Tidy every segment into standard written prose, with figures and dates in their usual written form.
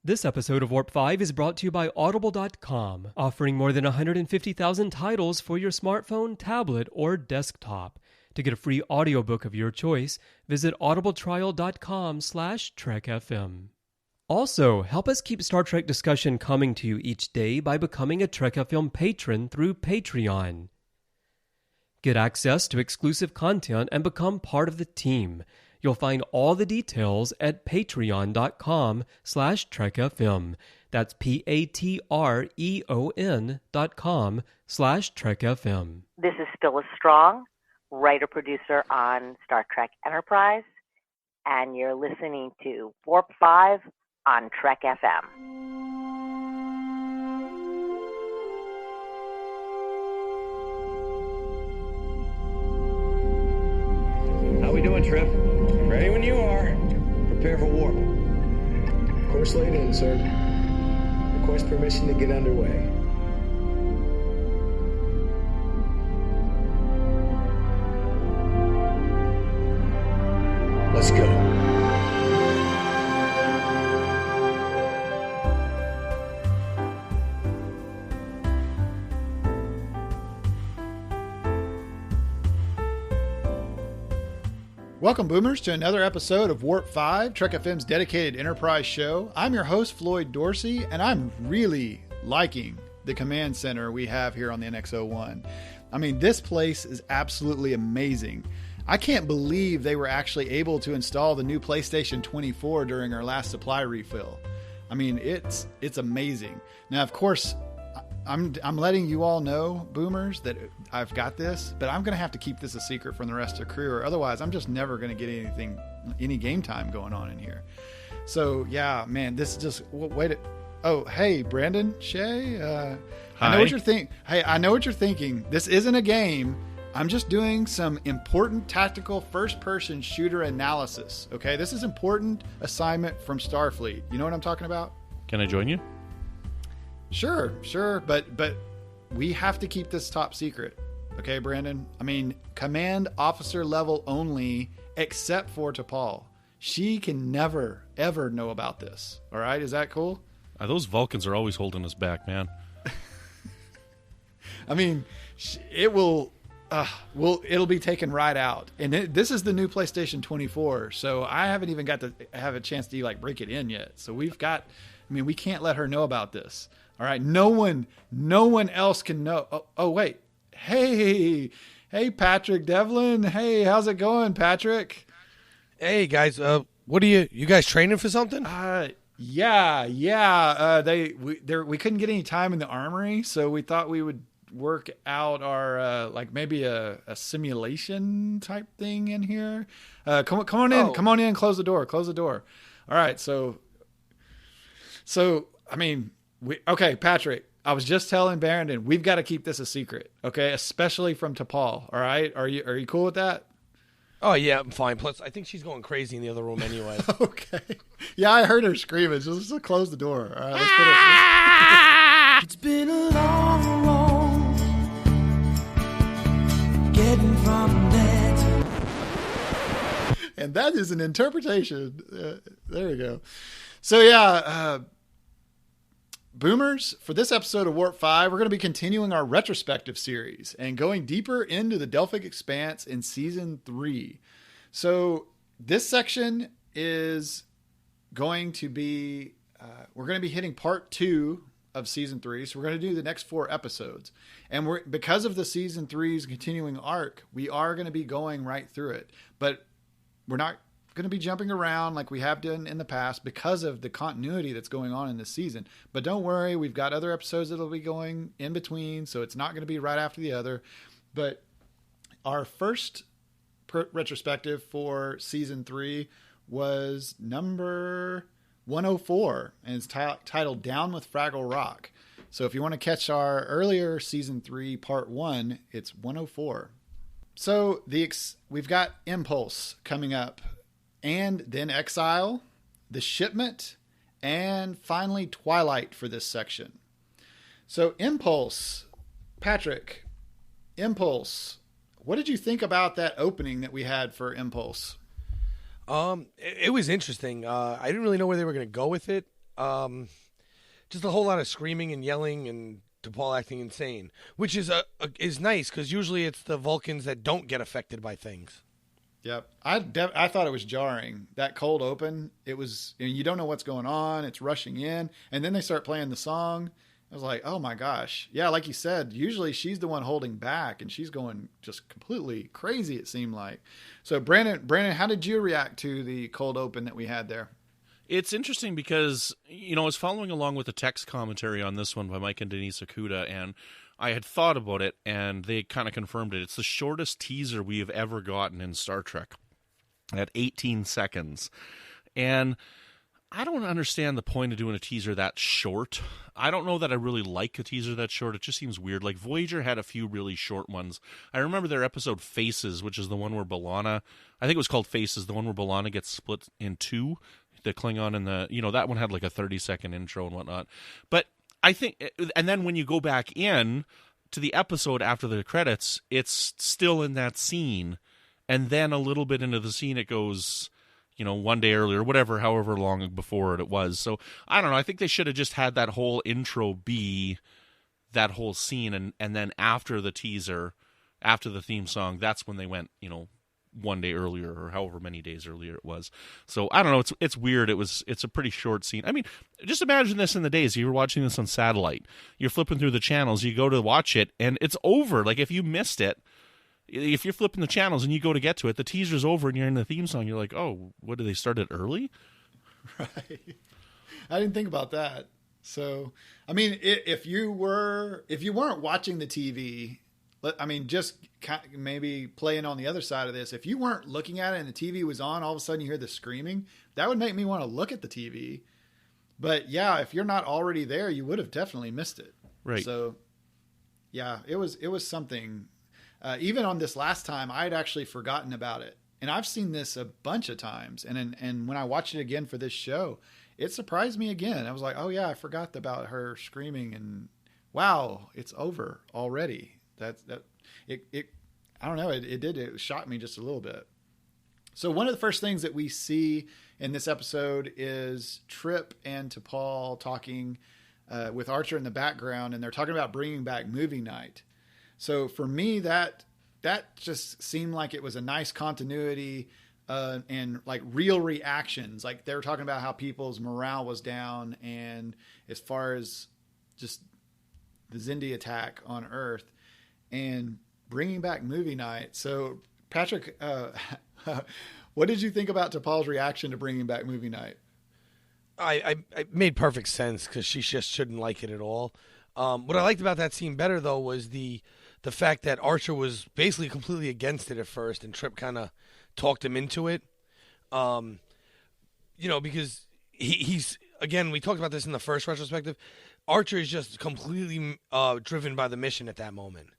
This episode of Warp 5 is brought to you by Audible.com, offering more than 150,000 titles for your smartphone, tablet, or desktop. To get a free audiobook of your choice, visit audibletrial.com/trekfm. Also, help us keep Star Trek discussion coming to you each day by becoming a Trek FM patron through Patreon. Get access to exclusive content and become part of the team. You'll find all the details at patreon.com/trekfm. That's patreon.com/trekfm. This is Phyllis Strong, writer-producer on Star Trek Enterprise, and you're listening to Warp 5 on Trek FM. How we doing, Trip? Ready when you are. Prepare for warp. Course laid in, sir. Request permission to get underway. Let's go. Welcome, Boomers, to another episode of Warp 5, Trek FM's dedicated Enterprise show. I'm your host, Floyd Dorsey, and I'm really liking the command center we have here on the NX-01. I mean, this place is absolutely amazing. I can't believe they were actually able to install the new PlayStation 24 during our last supply refill. I mean, it's amazing. Now, of course, I'm letting you all know, Boomers, that I've got this, but I'm going to have to keep this a secret from the rest of the crew, or otherwise I'm just never going to get any game time going on in here. So, yeah, man, this is just, oh, hey, Brandon Shea, Hi. I know what you're thinking. Hey, I know what you're thinking. This isn't a game. I'm just doing some important tactical first-person shooter analysis, okay? This is important assignment from Starfleet. You know what I'm talking about? Can I join you? Sure, but we have to keep this top secret. Okay, Brandon? I mean, command officer level only, except for T'Pol. She can never, ever know about this. All right? Is that cool? Those Vulcans are always holding us back, man. I mean, it'll be taken right out. And this is the new PlayStation 24, so I haven't even got to have a chance to break it in yet. So we can't let her know about this. All right, no one else can know. Oh wait, hey, Patrick Devlin. Hey, how's it going, Patrick? Hey guys, what are you guys training for something? Yeah. We couldn't get any time in the armory, so we thought we would work out our maybe a simulation type thing in here. Come on in. Come on in. Close the door. All right. So I mean. Okay, Patrick, I was just telling Brandon, we've got to keep this a secret, okay? Especially from T'Pol, all right? Are you cool with that? Oh, yeah, I'm fine. Plus, I think she's going crazy in the other room anyway. Okay. Yeah, I heard her screaming. Just close the door. All right, let's put it. It's been a long road getting from there to... And that is an interpretation. There we go. So, yeah, Boomers, for this episode of Warp 5, we're going to be continuing our retrospective series and going deeper into the Delphic Expanse in Season 3. So this section is going to be, we're going to be hitting Part 2 of Season 3. So we're going to do the next 4 episodes. And because of the Season 3's continuing arc, we are going to be going right through it. But we're not going to be jumping around like we have done in the past because of the continuity that's going on in this season. But don't worry, we've got other episodes that'll be going in between, so it's not going to be right after the other. But our first retrospective for Season 3 was number 104, and it's titled Down with Fraggle Rock. So if you want to catch our earlier Season 3 Part 1, it's 104. So we've got Impulse coming up, and then Exile, The Shipment, and finally Twilight for this section. So Impulse, Patrick, what did you think about that opening that we had for Impulse? It was interesting. I didn't really know where they were going to go with it. Just a whole lot of screaming and yelling and T'Pol acting insane, which is is nice because usually it's the Vulcans that don't get affected by things. Yep. I thought it was jarring. That cold open, it was, you don't know what's going on. It's rushing in. And then they start playing the song. I was like, oh my gosh. Yeah, like you said, usually she's the one holding back and she's going just completely crazy, it seemed like. So Brandon, how did you react to the cold open that we had there? It's interesting because, I was following along with the text commentary on this one by Mike and Denise Okuda, and I had thought about it, and they kind of confirmed it. It's the shortest teaser we have ever gotten in Star Trek at 18 seconds. And I don't understand the point of doing a teaser that short. I don't know that I really like a teaser that short. It just seems weird. Like, Voyager had a few really short ones. I remember their episode Faces, which is the one where B'Elanna, I think it was called Faces, the one where B'Elanna gets split in two. The Klingon and that one had like a 30-second intro and whatnot. But I think, and then when you go back in to the episode after the credits, it's still in that scene. And then a little bit into the scene, it goes, one day earlier, whatever, however long before it was. So I don't know. I think they should have just had that whole intro be that whole scene. And then after the teaser, after the theme song, that's when they went, one day earlier or however many days earlier it was. So I don't know. It's weird. It's a pretty short scene. I mean, just imagine this in the days you were watching this on satellite. You're flipping through the channels. You go to watch it and it's over. Like if you missed it, if you're flipping the channels and you go to get to it, the teaser's over and you're in the theme song. You're like, oh, what, did they start it early? Right. I didn't think about that. So, I mean, if you weren't watching the TV, just maybe playing on the other side of this, if you weren't looking at it and the TV was on, all of a sudden you hear the screaming, that would make me want to look at the TV. But yeah, if you're not already there, you would have definitely missed it. Right. So yeah, it was something, even on this last time, I'd actually forgotten about it. And I've seen this a bunch of times. And when I watched it again for this show, it surprised me again. I was like, oh yeah, I forgot about her screaming and wow, it's over already. I don't know. It shocked me just a little bit. So one of the first things that we see in this episode is Trip and T'Pol talking with Archer in the background, and they're talking about bringing back movie night. So for me, that just seemed like it was a nice continuity and like real reactions. Like they were talking about how people's morale was down, and as far as just the Xindi attack on Earth and bringing back movie night. So Patrick, what did you think about T'Pol's reaction to bringing back movie night? I made perfect sense because she just shouldn't like it at all. What I liked about that scene better, though, was the fact that Archer was basically completely against it at first, and Trip kind of talked him into it. Because he's, again, we talked about this in the first retrospective, Archer is just completely driven by the mission at that moment.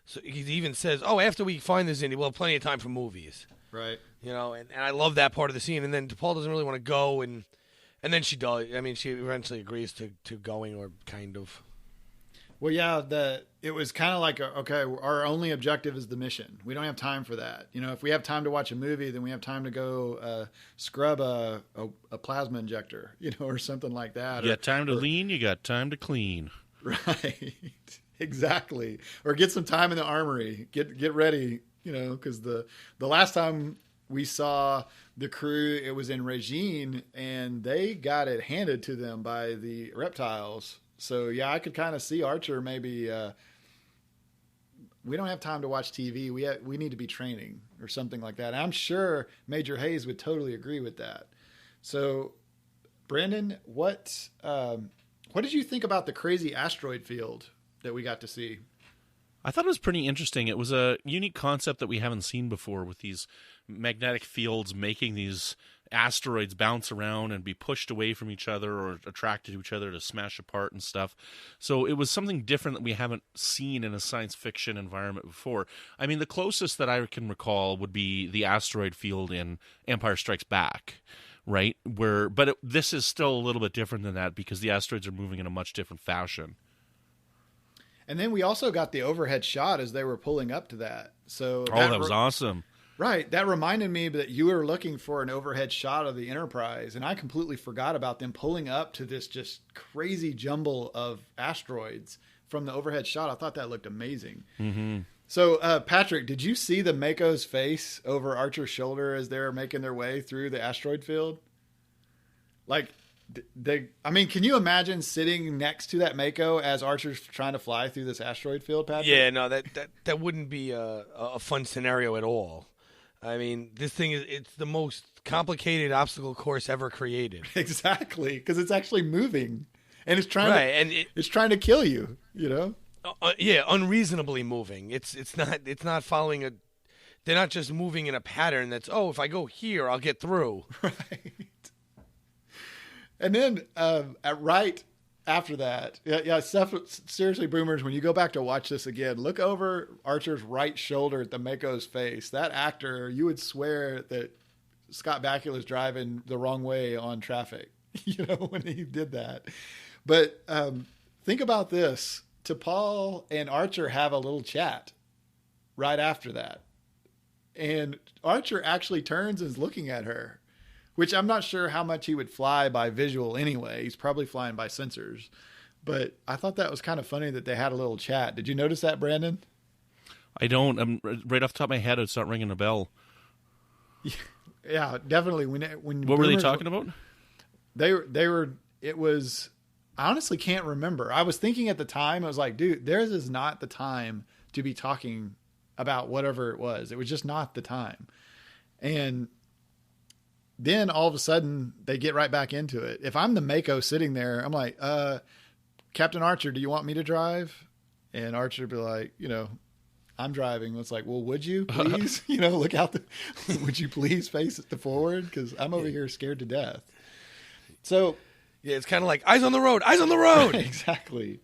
So he even says, oh, after we find this Xindi, we'll have plenty of time for movies. Right. And I love that part of the scene. And then T'Pol doesn't really want to go, and then she does. I mean, she eventually agrees to going, or kind of. Well, yeah, it was kind of like, okay, our only objective is the mission. We don't have time for that. If we have time to watch a movie, then we have time to go scrub a plasma injector, or something like that. You got time to lean, you got time to clean. Right. Exactly. Or get some time in the armory. Get ready, because the last time we saw the crew, it was in Regine, and they got it handed to them by the reptiles. So yeah, I could kind of see Archer maybe. We don't have time to watch TV. We need to be training or something like that. And I'm sure Major Hayes would totally agree with that. So, Brandon, what did you think about the crazy asteroid field that we got to see? I thought it was pretty interesting. It was a unique concept that we haven't seen before, with these magnetic fields making these asteroids bounce around and be pushed away from each other or attracted to each other to smash apart and stuff. So it was something different that we haven't seen in a science fiction environment before. I mean, the closest that I can recall would be the asteroid field in Empire Strikes Back, right? This is still a little bit different than that because the asteroids are moving in a much different fashion. And then we also got the overhead shot as they were pulling up to that. So that was awesome. Right. That reminded me that you were looking for an overhead shot of the Enterprise, and I completely forgot about them pulling up to this just crazy jumble of asteroids from the overhead shot. I thought that looked amazing. Mm-hmm. So, Patrick, did you see the Mako's face over Archer's shoulder as they were making their way through the asteroid field? Like, can you imagine sitting next to that Mako as Archer's trying to fly through this asteroid field, Patrick? Yeah, no, that wouldn't be a fun scenario at all. I mean, this thing it's the most complicated obstacle course ever created. Exactly, because it's actually moving, and it's trying it's trying to kill you. You know? Yeah, unreasonably moving. It's not following a. They're not just moving in a pattern that's if I go here I'll get through. Right. And then right after that, seriously, boomers, when you go back to watch this again, look over Archer's right shoulder at the Mako's face. That actor, you would swear that Scott Bakula's driving the wrong way on traffic, when he did that. But think about this. T'Pol and Archer have a little chat right after that. And Archer actually turns and is looking at her, which I'm not sure how much he would fly by visual anyway. He's probably flying by sensors. But I thought that was kind of funny that they had a little chat. Did you notice that, Brandon? I don't. I'm right off the top of my head. It's not ringing a bell. Yeah, definitely. When what were they talking about? They were. It was. I honestly can't remember. I was thinking at the time. I was like, dude, theirs is not the time to be talking about whatever it was. It was just not the time. And then all of a sudden they get right back into it. If I'm the Mako sitting there, I'm like, Captain Archer, do you want me to drive? And Archer would be like, I'm driving. It's like, well, would you please, look out would you please face it forward? Cause I'm over here scared to death. So yeah, it's kind of like eyes on the road, eyes on the road. Exactly.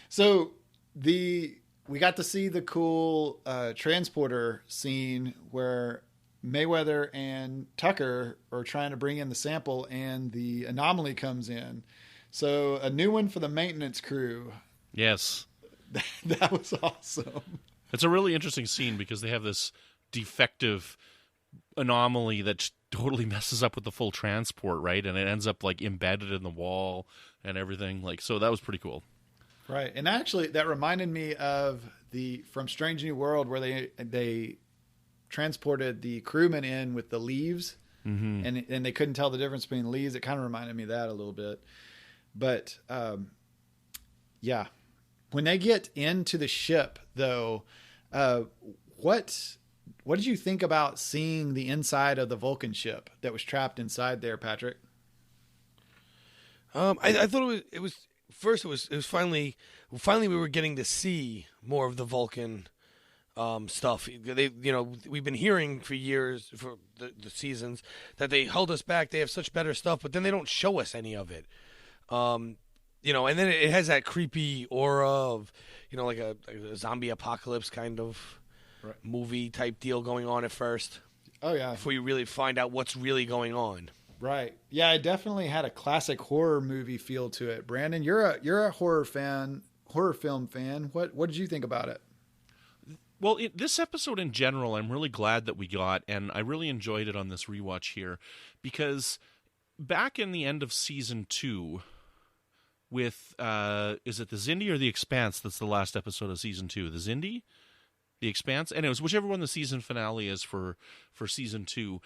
So we got to see the cool, transporter scene where Mayweather and Tucker are trying to bring in the sample and the anomaly comes in. So a new one for the maintenance crew. Yes. That was awesome. It's a really interesting scene because they have this defective anomaly that totally messes up with the full transport, right? And it ends up like embedded in the wall and everything. So that was pretty cool. Right. And actually that reminded me of from Strange New World where they transported the crewmen in with the leaves, and they couldn't tell the difference between leaves. It kind of reminded me of that a little bit. But yeah, when they get into the ship, though, what did you think about seeing the inside of the Vulcan ship that was trapped inside there, Patrick? I thought it was finally we were getting to see more of the Vulcan stuff. We've been hearing for years, for the seasons, that they held us back. They have such better stuff, but then they don't show us any of it. And then it has that creepy aura of, like a zombie apocalypse kind of movie type deal going on at first. Oh yeah. Before you really find out what's really going on. Right. Yeah, it definitely had a classic horror movie feel to it. Brandon, you're a horror film fan. What did you think about it? Well, this episode in general, I'm really glad that we got, and I really enjoyed it on this rewatch here, because back in the end of season 2, with is it the Xindi or the Expanse? That's the last episode of season 2. The Xindi, the Expanse, and it was whichever one the season finale is for season 2.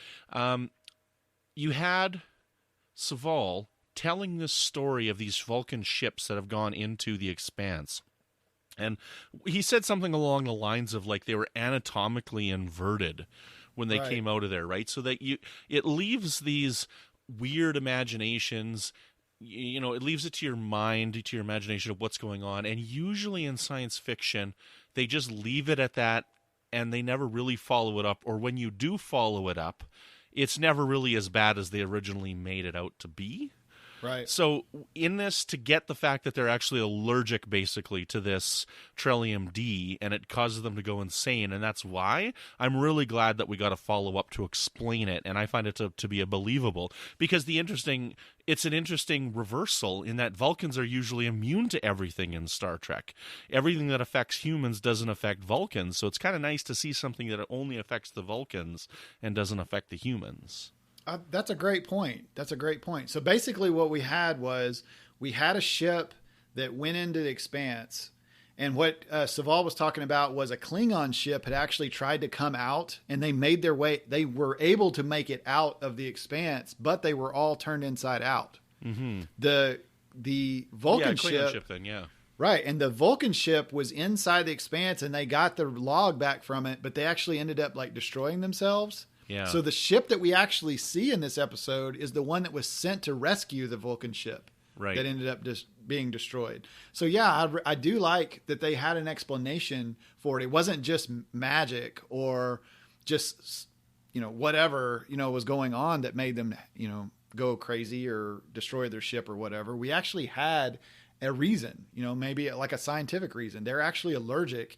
You had Soval telling this story of these Vulcan ships that have gone into the Expanse. And he said something along the lines of like they were anatomically inverted when they came out of there, right? So that it leaves these weird imaginations, it leaves it to your mind, to your imagination of what's going on. And usually in science fiction, they just leave it at that and they never really follow it up. Or when you do follow it up, it's never really as bad as they originally made it out to be. Right. So in this, to get the fact that they're actually allergic basically to this Trillium D and it causes them to go insane, and that's why, I'm really glad that we got a follow-up to explain it, and I find it to be a believable, because it's an interesting reversal in that Vulcans are usually immune to everything in Star Trek. Everything that affects humans doesn't affect Vulcans, so it's kind of nice to see something that only affects the Vulcans and doesn't affect the humans. That's a great point. So basically what we had was we had a ship that went into the Expanse, and what Saval was talking about was a Klingon ship had actually tried to come out, and they made their way. They were able to make it out of the Expanse, but they were all turned inside out. Mm-hmm. The Vulcan ship then, yeah. Right, and the Vulcan ship was inside the Expanse, and they got the log back from it, but they actually ended up like destroying themselves. Yeah. So the ship that we actually see in this episode is the one that was sent to rescue the Vulcan ship. Right. That ended up just being destroyed. So yeah, I do like that they had an explanation for it. It wasn't just magic or just, whatever, was going on that made them, go crazy or destroy their ship or whatever. We actually had a reason, maybe like a scientific reason. They're actually allergic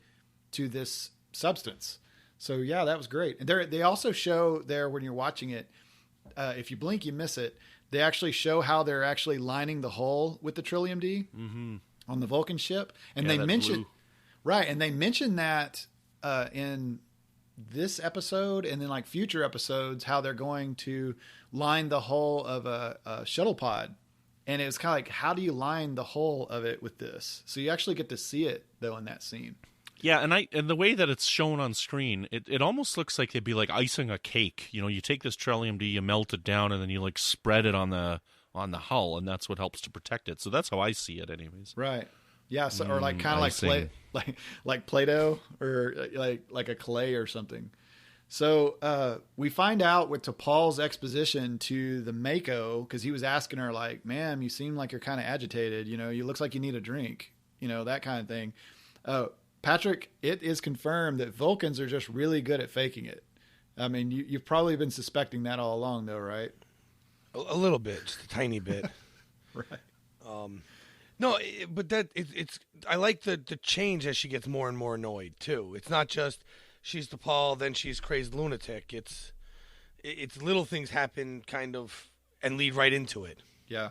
to this substance. So yeah, that was great. And they also show there when you're watching it, if you blink, you miss it. They actually show how they're actually lining the hull with the Trillium D on the Vulcan ship, and they mention and they mention that in this episode and then like future episodes how they're going to line the hull of a shuttle pod, and it was kind of like, how do you line the hull of it with this? So you actually get to see it though in that scene. Yeah, and the way that it's shown on screen, it almost looks like it'd be like icing a cake. You take this Trillium D, you melt it down, and then you like spread it on the hull, and that's what helps to protect it. So that's how I see it, anyways. Right. Yeah. So, or like kind of like Play-Doh or like a clay or something. So we find out with T'Pol's exposition to the Mako, because he was asking her like, "Ma'am, you seem like you're kind of agitated. You looks like you need a drink. That kind of thing." Patrick, it is confirmed that Vulcans are just really good at faking it. I mean, you've probably been suspecting that all along, though, right? A little bit, just a tiny bit. Right. No, but it's. I like the change as she gets more and more annoyed too. It's not just she's T'Pol, then she's crazed lunatic. It's little things happen kind of and lead right into it. Yeah.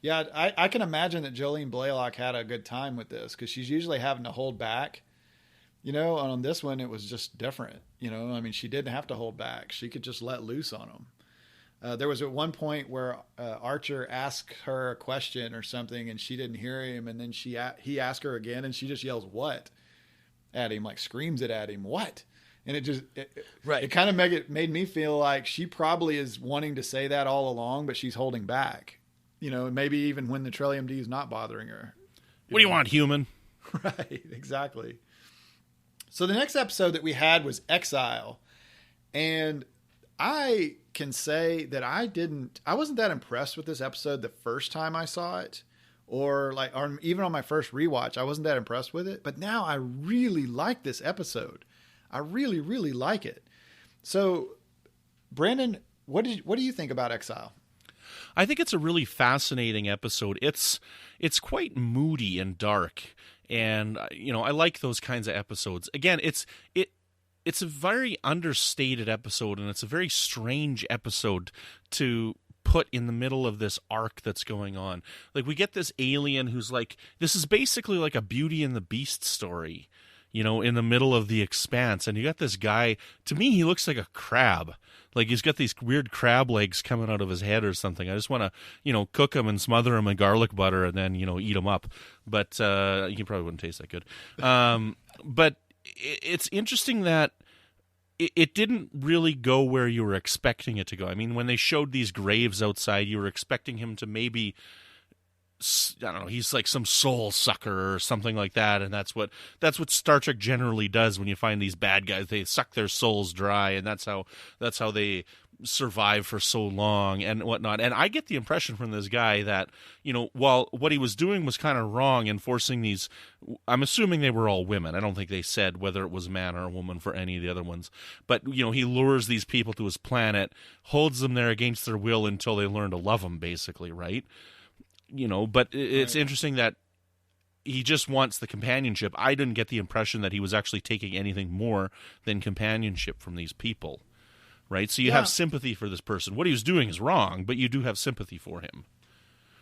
Yeah, I can imagine that Jolene Blalock had a good time with this because she's usually having to hold back. On this one, it was just different. I mean, she didn't have to hold back. She could just let loose on them. There was at one point where Archer asked her a question or something, and she didn't hear him, and then he asked her again, and she just yells, "What?" at him, like screams it at him, "What?" And it kind of made me feel like she probably is wanting to say that all along, but she's holding back. Maybe even when the Trillium D is not bothering her. What do you want, human? Right, exactly. So the next episode that we had was Exile. And I can say that I wasn't that impressed with this episode the first time I saw it. Or even on my first rewatch, I wasn't that impressed with it. But now I really like this episode. I really, really like it. So, Brandon, what do you think about Exile? I think it's a really fascinating episode. It's quite moody and dark, and I like those kinds of episodes. Again, it's a very understated episode, and it's a very strange episode to put in the middle of this arc that's going on. Like, we get this alien who's like, this is basically like a Beauty and the Beast story, in the middle of the Expanse, and you got this guy. To me, he looks like a crab. Like, he's got these weird crab legs coming out of his head or something. I just want to, cook him and smother him in garlic butter and then, eat him up. But he probably wouldn't taste that good. But it's interesting that it didn't really go where you were expecting it to go. I mean, when they showed these graves outside, you were expecting him to maybe, I don't know, he's like some soul sucker or something like that, and that's what Star Trek generally does. When you find these bad guys, they suck their souls dry, and that's how they survive for so long and whatnot. And I get the impression from this guy that, while what he was doing was kind of wrong in forcing these, I'm assuming they were all women. I don't think they said whether it was a man or a woman for any of the other ones. But, he lures these people to his planet, holds them there against their will until they learn to love him, basically, right? but it's interesting that he just wants the companionship. I didn't get the impression that he was actually taking anything more than companionship from these people, right? So you have sympathy for this person. What he was doing is wrong, but you do have sympathy for him.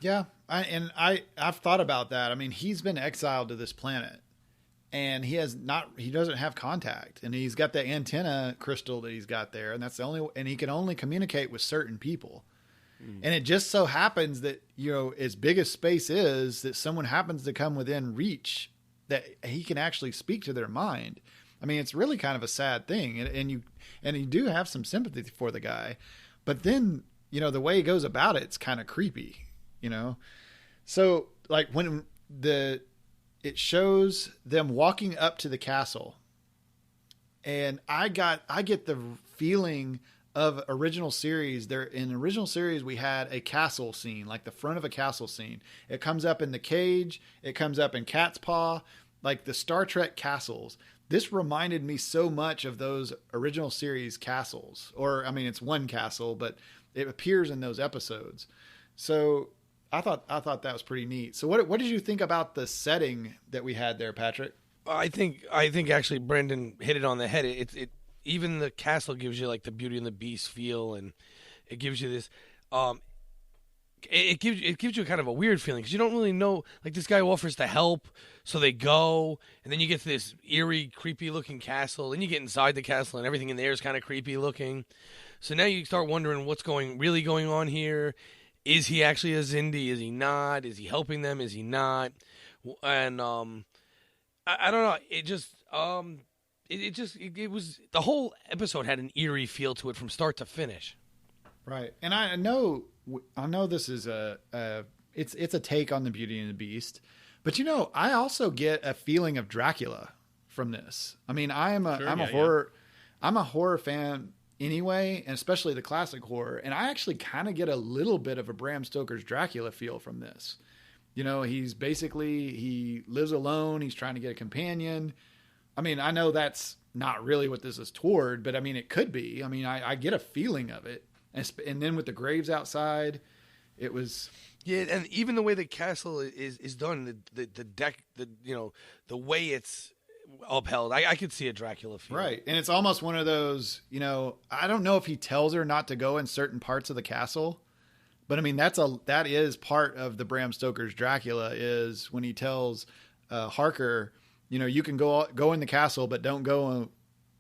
Yeah, I've thought about that. I mean, he's been exiled to this planet, and he doesn't have contact, and he's got the antenna crystal that he's got there, and and he can only communicate with certain people. And it just so happens that, as big as space is, that someone happens to come within reach that he can actually speak to their mind. I mean, it's really kind of a sad thing. And you do have some sympathy for the guy, but then, the way he goes about it's kind of creepy, So like when it shows them walking up to the castle, and I get the feeling of original series. In original series, we had a castle scene, like the front of a castle scene. It comes up in The Cage. It comes up in Cat's Paw, like the Star Trek castles. This reminded me so much of those original series castles. Or, I mean, it's one castle, but it appears in those episodes. So I thought that was pretty neat. So what did you think about the setting that we had there, Patrick? I think actually Brendan hit it on the head. It even the castle gives you like the Beauty and the Beast feel, and it gives you this. It gives you kind of a weird feeling because you don't really know. Like, this guy offers to help, so they go, and then you get to this eerie, creepy looking castle. Then you get inside the castle, and everything in there is kind of creepy looking. So now you start wondering what's really going on here. Is he actually a Xindi? Is he not? Is he helping them? Is he not? And I don't know. It just it was, the whole episode had an eerie feel to it from start to finish. Right. And I know this is it's a take on the Beauty and the Beast, but I also get a feeling of Dracula from this. I mean, I'm a horror fan anyway, and especially the classic horror, and I actually kind of get a little bit of a Bram Stoker's Dracula feel from this. He lives alone, he's trying to get a companion. I mean, I know that's not really what this is toward, but I mean, it could be. I mean, I get a feeling of it. And then with the graves outside, it was... Yeah, and even the way the castle is done, the deck, the way it's upheld, I could see a Dracula feel. Right, and it's almost one of those, I don't know if he tells her not to go in certain parts of the castle, but I mean, that is part of the Bram Stoker's Dracula, is when he tells Harker, you can go in the castle, but don't go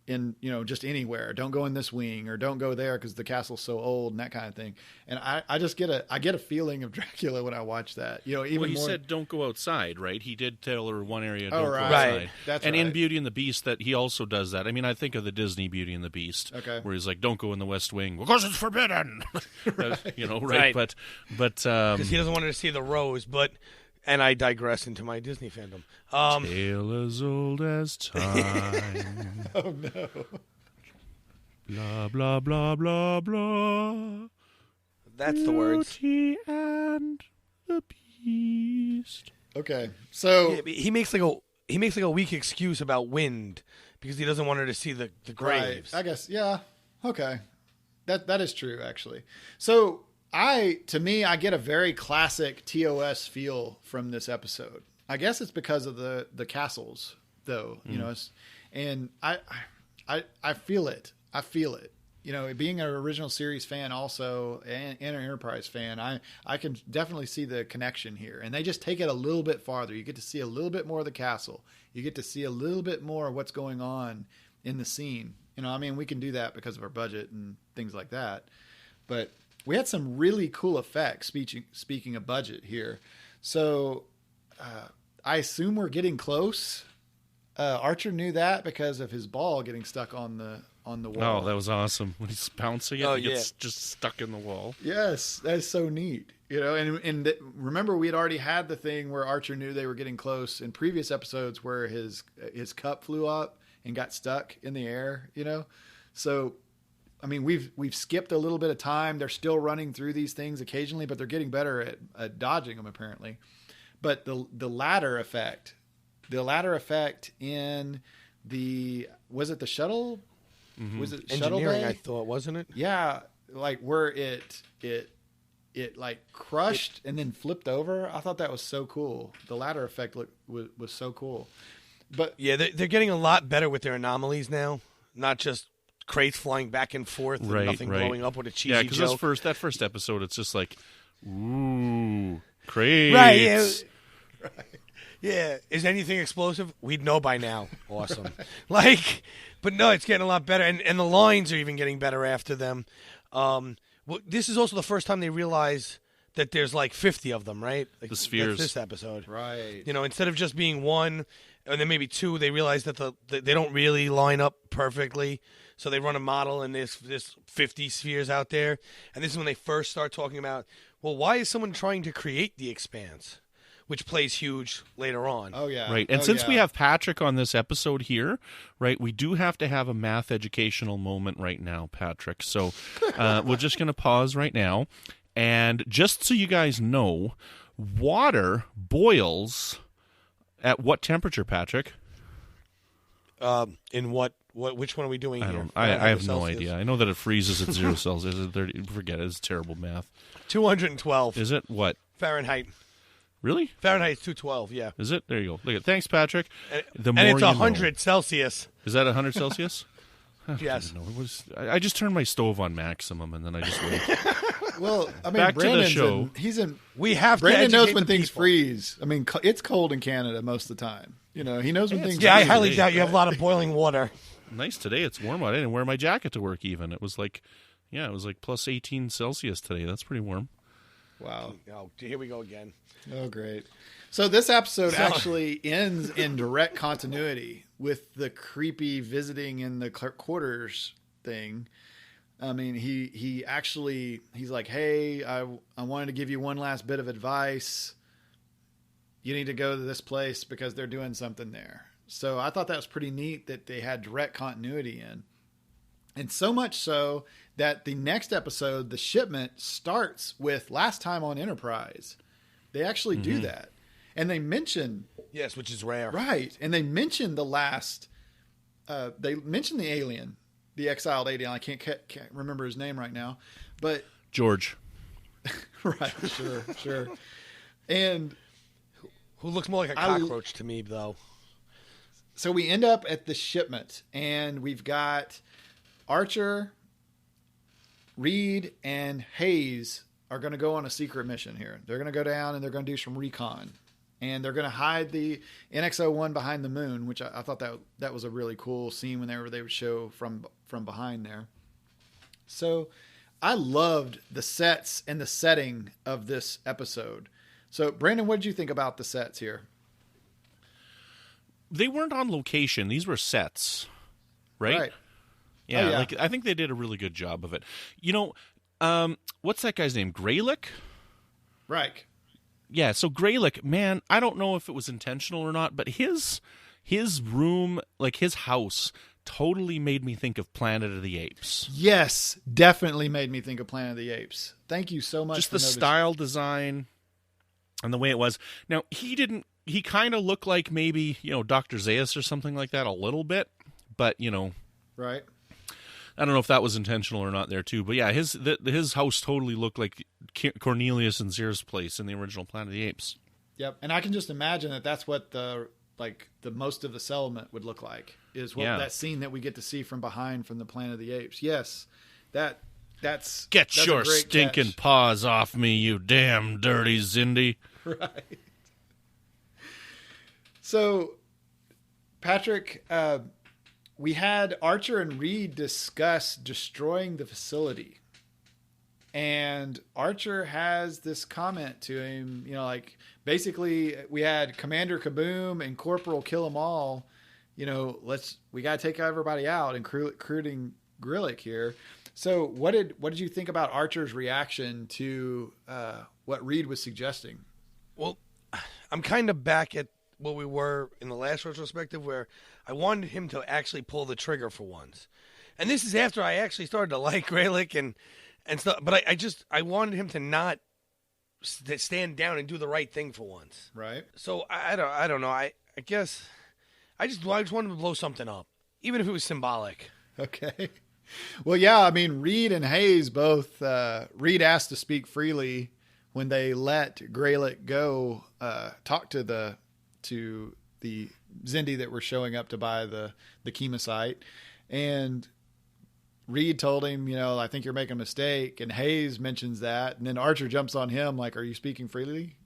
in, just anywhere. Don't go in this wing, or don't go there because the castle's so old, and that kind of thing. And I just get a feeling of Dracula when I watch that. He said don't go outside, right? He did tell her one area don't go outside. Right. That's and right. in Beauty and the Beast, that he also does that. I mean, I think of the Disney Beauty and the Beast, okay, where he's like, don't go in the West Wing because it's forbidden. Right. Right? But because he doesn't want her to see the rose, but. And I digress into my Disney fandom. Tale as old as time. Oh, no. Blah, blah, blah, blah, blah. That's the words. Beauty and the Beast. Okay, so... Yeah, he makes like a weak excuse about wind because he doesn't want her to see the graves. Right. I guess, yeah. Okay. That is true, actually. So... I get a very classic TOS feel from this episode. I guess it's because of the castles, though, and I feel it. I feel it. Being an original series fan also, and an Enterprise fan, I can definitely see the connection here. And they just take it a little bit farther. You get to see a little bit more of the castle. You get to see a little bit more of what's going on in the scene. I mean, we can do that because of our budget and things like that. But we had some really cool effects, speaking of budget here. So I assume we're getting close. Archer knew that because of his ball getting stuck on the wall. Oh, that was awesome. When he's bouncing it, it gets just stuck in the wall. Yes, that's so neat. And remember, we had already had the thing where Archer knew they were getting close in previous episodes where his cup flew up and got stuck in the air, So... I mean, we've skipped a little bit of time. They're still running through these things occasionally, but they're getting better at dodging them, apparently. But the ladder effect in was it the shuttle? Mm-hmm. Was it engineering? Shuttle Bay? I thought, wasn't it? Yeah, like where it it like crushed and then flipped over. I thought that was so cool. The ladder effect was so cool. But Yeah, they're getting a lot better with their anomalies now. Not just crates flying back and forth and nothing blowing up with a cheesy because joke. that first episode, it's just like, ooh, crates. Right, yeah. Yeah, is anything explosive? We'd know by now. Awesome. But no, it's getting a lot better, and the lines are even getting better after them. This is also the first time they realize that there's like 50 of them, right? Like, The spheres. That's this episode. right. Instead of just being one, and then maybe two, they realize that they don't really line up perfectly. So they run a model, and there's 50 spheres out there. And this is when they first start talking about, well, why is someone trying to create the Expanse? Which plays huge later on. Oh yeah. Right. And Oh, since yeah. we have Patrick on this episode here, right, we do have to have a math educational moment right now, Patrick. So we're just going to pause right now. And just so you guys know, water boils at what temperature, Patrick? In what? Which one are we doing here? I have no Celsius? idea. I know that it freezes at 0 Celsius. 30, forget it. It's terrible math. 212 Is it? What? Fahrenheit. Really? Fahrenheit 212, yeah. Is it? There you go. Look at. Thanks, Patrick. The And more it's you 100 Celsius. know. Is that 100 Celsius? Yes. No, I just turned my stove on maximum and then I just wait. Well, I mean, Back to the Brandon's show. he's in. We have to Brandon knows educate when the things people. freeze. I mean, it's cold in Canada most of the time. He knows when things. Yeah, I freeze. highly doubt you have a lot of boiling water. Nice today. It's warm out. I didn't wear my jacket to work even. It was like plus 18 Celsius today. That's pretty warm. Wow. Oh, here we go again. Oh, great. So this episode actually ends in direct continuity with the creepy visiting in the quarters thing. I mean, he's like, hey, I wanted to give you one last bit of advice. You need to go to this place because they're doing something there. So I thought that was pretty neat that they had direct continuity in. And so much so that the next episode, the shipment, starts with Last Time on Enterprise. They actually do that. And they mention... Yes, which is rare. Right. And they mention the last... they mention the alien, the exiled alien. I can't remember his name right now. But... George. Right. Sure. And... Who looks more like a cockroach to me, though. So we end up at the shipment, and we've got Archer, Reed, and Hayes are going to go on a secret mission here. They're going to go down and they're going to do some recon, and they're going to hide the NX-01 behind the moon, which I thought that was a really cool scene whenever they would show from behind there. So I loved the sets and the setting of this episode. So Brandon, what did you think about the sets here? They weren't on location. These were sets, right? Yeah, Oh, yeah. Like I think they did a really good job of it. What's that guy's name? Graylick? Right. Yeah, so Graylick, man, I don't know if it was intentional or not, but his room, like his house, totally made me think of Planet of the Apes. Yes, definitely made me think of Planet of the Apes. Thank you so much. Just for the noticing. style design and the way it was. Now, he kind of looked like maybe, Dr. Zaius or something like that a little bit, but, Right. I don't know if that was intentional or not there too. But yeah, his house totally looked like Cornelius and Zira's place in the original Planet of the Apes. Yep. And I can just imagine that's what the most of the settlement would look like, is what that scene that we get to see from behind from the Planet of the Apes. Yes. That's Get a your great stinking catch. paws off me, you damn dirty Zindi. Right. So, Patrick, we had Archer and Reed discuss destroying the facility. And Archer has this comment to him, basically we had Commander Kaboom and Corporal Kill 'Em All, we got to take everybody out, including Grillick here. So what did you think about Archer's reaction to what Reed was suggesting? Well, I'm kind of back at what we were in the last retrospective, where I wanted him to actually pull the trigger for once. And this is after I actually started to like Graylick and stuff. But I wanted him to not stand down and do the right thing for once. Right. So I don't know. I guess I just wanted to blow something up, even if it was symbolic. Okay. Well, yeah, I mean, Reed and Hayes both, Reed asked to speak freely when they let Greylick go, talk to the Xindi that were showing up to buy the chemosite. And Reed told him, I think you're making a mistake. And Hayes mentions that. And then Archer jumps on him like, are you speaking freely?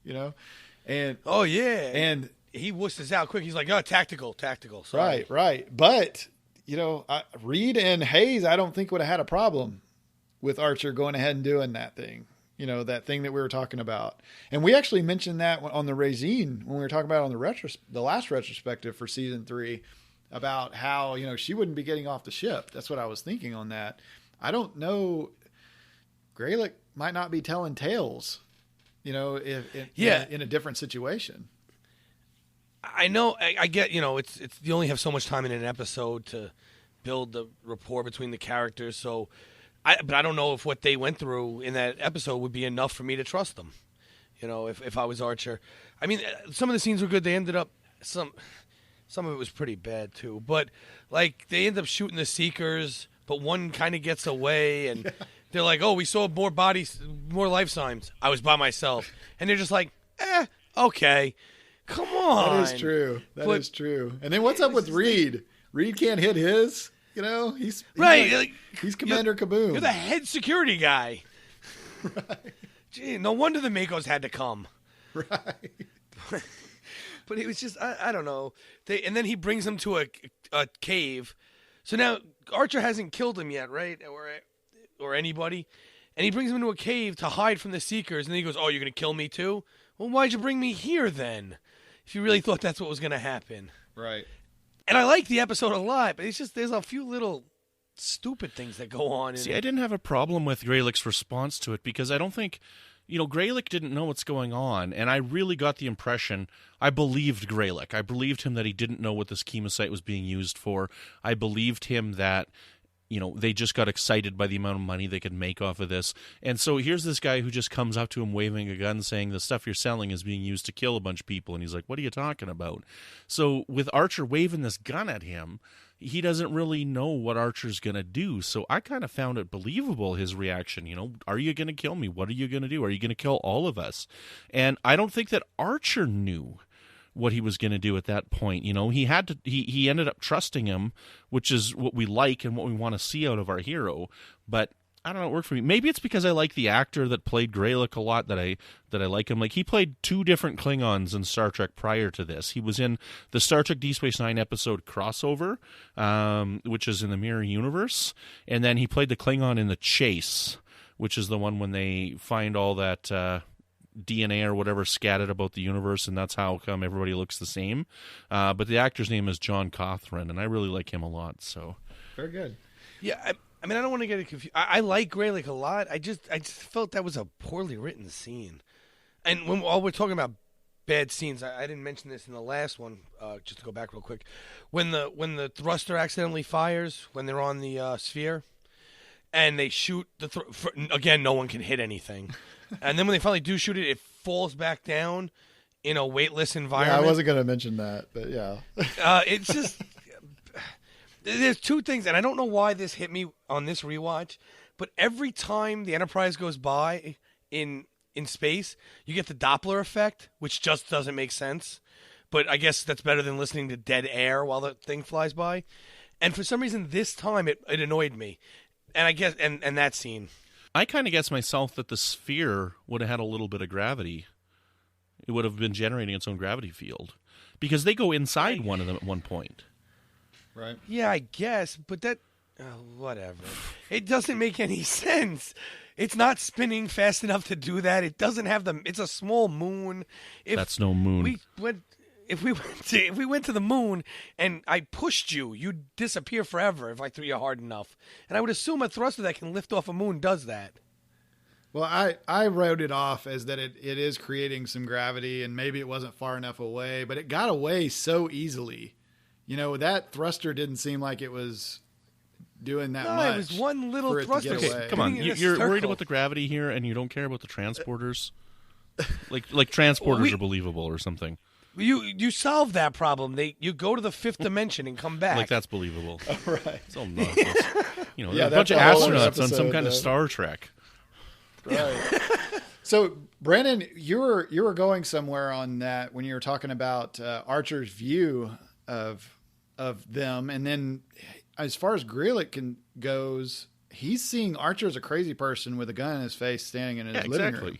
And oh, yeah. And he wusses out quick. He's like, oh, tactical. Sorry. Right. But, Reed and Hayes, I don't think would have had a problem with Archer going ahead and doing that thing. That thing that we were talking about. And we actually mentioned that on the Résine when we were talking about on the last retrospective for season 3 about how, she wouldn't be getting off the ship. That's what I was thinking on that. I don't know. Greylick might not be telling tales, in a different situation. I know. I get. It's you only have so much time in an episode to build the rapport between the characters. So, but I don't know if what they went through in that episode would be enough for me to trust them. If I was Archer, I mean, some of the scenes were good. They ended up some of it was pretty bad too. But like they end up shooting the Seekers, but one kind of gets away, and they're like, "Oh, we saw more bodies, more life signs." I was by myself, and they're just like, okay. Come on. That is true. That is true. And then what's up with Reed? Reed can't hit his. He's right. He's Commander Kaboom. You're the head security guy. Right. Gee, no wonder the Makos had to come. Right. But it was just I don't know. And then he brings him to a cave. So now Archer hasn't killed him yet, right? Or anybody. And he brings him into a cave to hide from the Seekers. And then he goes, "Oh, you're gonna kill me too? Well, why'd you bring me here then? If you really thought that's what was going to happen." Right. And I like the episode a lot, but it's just there's a few little stupid things that go on. See, I didn't have a problem with Greylick's response to it because I don't think, Greylick didn't know what's going on, and I really got the impression I believed Greylick. I believed him that he didn't know what this chemosite was being used for. I believed him that they just got excited by the amount of money they could make off of this. And so here's this guy who just comes up to him waving a gun saying the stuff you're selling is being used to kill a bunch of people. And he's like, what are you talking about? So with Archer waving this gun at him, he doesn't really know what Archer's going to do. So I kind of found it believable, his reaction. Are you going to kill me? What are you going to do? Are you going to kill all of us? And I don't think that Archer knew what he was going to do at that point. He ended up trusting him, which is what we like and what we want to see out of our hero. But I don't know, it worked for me. Maybe it's because I like the actor that played Greylick a lot that I like him. Like, he played 2 different Klingons in Star Trek prior to this. He was in the Star Trek Deep Space Nine episode Crossover, which is in the Mirror Universe, and then he played the Klingon in The Chase, which is the one when they find all that DNA or whatever scattered about the universe, and that's how come everybody looks the same. But the actor's name is John Cothran, and I really like him a lot. So very good. Yeah, I mean, I don't want to get it confused. I like Greylick a lot. I just felt that was a poorly written scene. And while we're talking about bad scenes, I didn't mention this in the last one. Just to go back real quick, when the thruster accidentally fires when they're on the sphere, and they shoot again, no one can hit anything. And then when they finally do shoot it, it falls back down in a weightless environment. Yeah, I wasn't going to mention that, but yeah. It's just there's 2 things, and I don't know why this hit me on this rewatch, but every time the Enterprise goes by in space, you get the Doppler effect, which just doesn't make sense. But I guess that's better than listening to dead air while the thing flies by. And for some reason, this time it annoyed me. And I guess and that scene. I kind of guess myself that the sphere would have had a little bit of gravity. It would have been generating its own gravity field. Because they go inside one of them at one point. Right. Yeah, I guess, but that whatever. It doesn't make any sense. It's not spinning fast enough to do that. It doesn't have it's a small moon. That's no moon. If we went to the moon and I pushed you, you'd disappear forever if I threw you hard enough. And I would assume a thruster that can lift off a moon does that. Well, I wrote it off as that it is creating some gravity, and maybe it wasn't far enough away, but it got away so easily. That thruster didn't seem like it was doing that much. No, it was one little thruster. Okay, come on, you're worried about the gravity here, and you don't care about the transporters? like transporters are believable or something. You solve that problem. You go to the fifth dimension and come back. Like, that's believable. Right. It's all nonsense. You know, Yeah, there's a bunch of that's a whole other astronauts on some episode, kind of though. Star Trek. Right. So, Brandon, you were going somewhere on that when you were talking about Archer's view of them, and then as far as Grelick goes, he's seeing Archer as a crazy person with a gun in his face, standing in his living room.